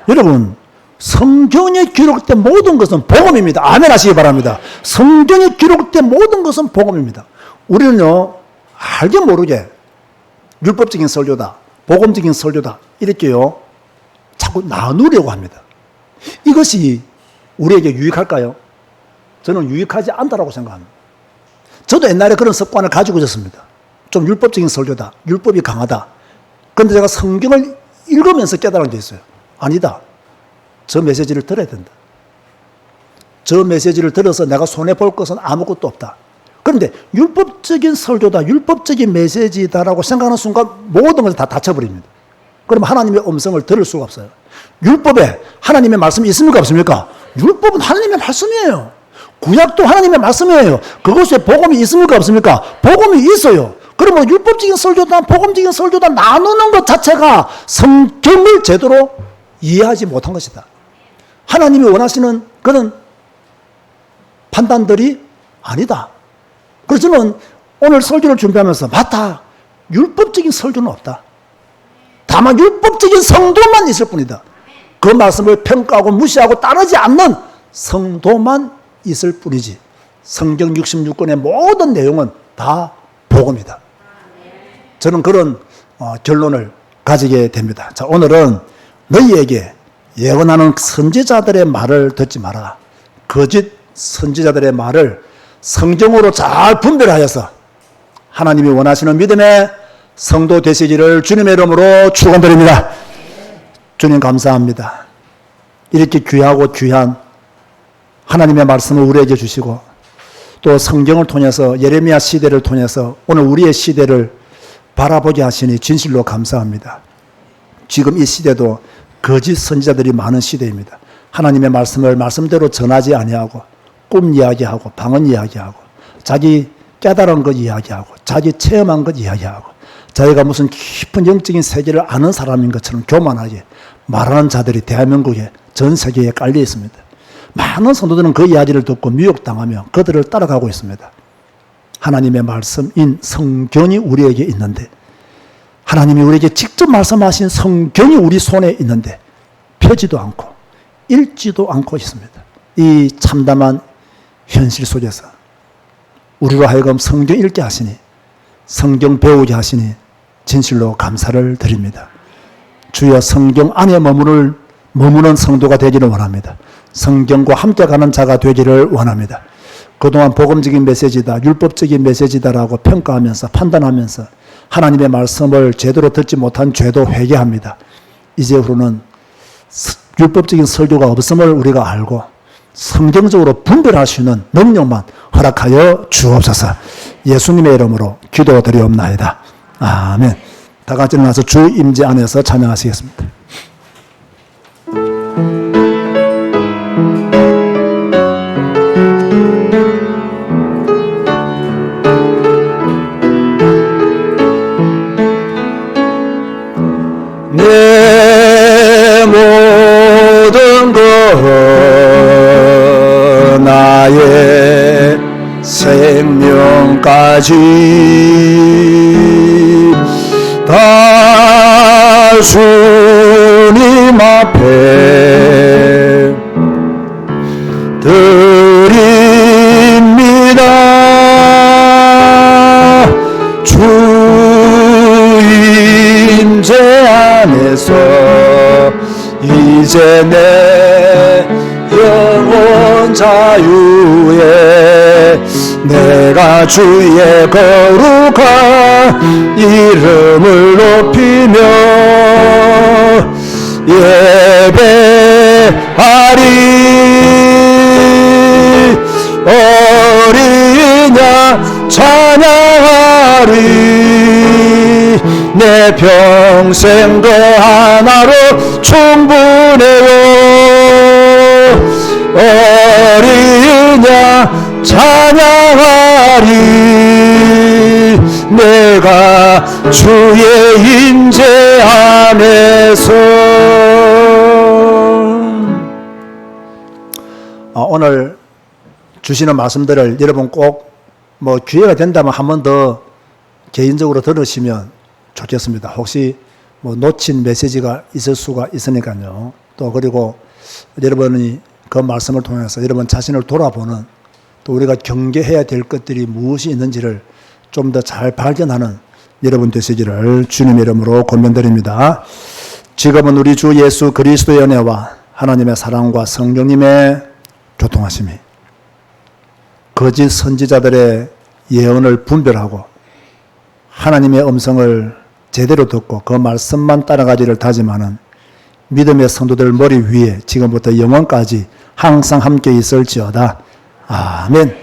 여러분, 성경에 기록된 모든 것은 복음입니다. 아멘 하시기 바랍니다. 성경에 기록된 모든 것은 복음입니다. 우리는요, 알게 모르게 율법적인 설교다, 복음적인 설교다 이렇게요 자꾸 나누려고 합니다. 이것이 우리에게 유익할까요? 저는 유익하지 않다라고 생각합니다. 저도 옛날에 그런 습관을 가지고 있었습니다. 좀 율법적인 설교다, 율법이 강하다. 그런데 제가 성경을 읽으면서 깨달은 게 있어요. 아니다. 저 메시지를 들어야 된다. 저 메시지를 들어서 내가 손해볼 것은 아무것도 없다. 그런데 율법적인 설교다, 율법적인 메시지다라고 생각하는 순간 모든 것을 다 닫혀버립니다. 그럼 하나님의 음성을 들을 수가 없어요. 율법에 하나님의 말씀이 있습니까? 없습니까? 율법은 하나님의 말씀이에요. 구약도 하나님의 말씀이에요. 그것에 복음이 있습니까? 없습니까? 복음이 있어요. 그러면 율법적인 설교다, 복음적인 설교다 나누는 것 자체가 성경을 제대로 이해하지 못한 것이다. 하나님이 원하시는 그런 판단들이 아니다. 그래서 저는 오늘 설교를 준비하면서 맞다. 율법적인 설교는 없다. 다만 율법적인 성도만 있을 뿐이다. 그 말씀을 평가하고 무시하고 따르지 않는 성도만 있을 뿐이지 성경 66권의 모든 내용은 다 복음이다. 저는 그런 결론을 가지게 됩니다. 자, 오늘은 너희에게 예언하는 선지자들의 말을 듣지 마라. 거짓 선지자들의 말을 성경으로 잘 분별하여서 하나님이 원하시는 믿음의 성도 되시기를 주님의 이름으로 축원드립니다. 주님 감사합니다. 이렇게 귀하고 귀한 하나님의 말씀을 우리에게 주시고 또 성경을 통해서 예레미야 시대를 통해서 오늘 우리의 시대를 바라보게 하시니 진실로 감사합니다. 지금 이 시대도 거짓 선지자들이 많은 시대입니다. 하나님의 말씀을 말씀대로 전하지 아니하고 꿈 이야기하고 방언 이야기하고 자기 깨달은 것 이야기하고 자기 체험한 것 이야기하고 자기가 무슨 깊은 영적인 세계를 아는 사람인 것처럼 교만하게 말하는 자들이 대한민국에 전 세계에 깔려 있습니다. 많은 성도들은 그 이야기를 듣고 미혹당하며 그들을 따라가고 있습니다. 하나님의 말씀인 성경이 우리에게 있는데, 하나님이 우리에게 직접 말씀하신 성경이 우리 손에 있는데 펴지도 않고 읽지도 않고 있습니다. 이 참담한 현실 속에서 우리로 하여금 성경 읽게 하시니, 성경 배우게 하시니 진실로 감사를 드립니다. 주여, 성경 안에 머무는 성도가 되기를 원합니다. 성경과 함께 가는 자가 되기를 원합니다. 그동안 복음적인 메시지다, 율법적인 메시지다라고 평가하면서 판단하면서 하나님의 말씀을 제대로 듣지 못한 죄도 회개합니다. 이제후로는 율법적인 설교가 없음을 우리가 알고 성경적으로 분별할 수 있는 능력만 허락하여 주옵소서. 예수님의 이름으로 기도드리옵나이다. 아멘. 다 같이 일어나서 주 임재 안에서 찬양하시겠습니다. 내 모든 것 나의 생명까지 다 주님 앞에 드립니다. 주 임재 안에서 이제 내 영혼 자유에 내가 주의 거룩한 이름을 높이며 예배하리. 어린 양 찬양하리. 내 평생도 하나로 충분해요. 어린 양 찬양하리. 내가 주의 임재 안에서. 오늘 주시는 말씀들을 여러분 꼭 기회가 된다면 한 번 더 개인적으로 들으시면 좋겠습니다. 혹시 놓친 메시지가 있을 수가 있으니까요. 또 그리고 여러분이 그 말씀을 통해서 여러분 자신을 돌아보는, 또 우리가 경계해야 될 것들이 무엇이 있는지를 좀 더 잘 발견하는 여러분 되시기를 주님의 이름으로 권면드립니다. 지금은 우리 주 예수 그리스도의 은혜와 하나님의 사랑과 성령님의 교통하심이 거짓 선지자들의 예언을 분별하고 하나님의 음성을 제대로 듣고 그 말씀만 따라가기를 다짐하는 믿음의 성도들 머리 위에 지금부터 영원까지 항상 함께 있을지어다. 아멘.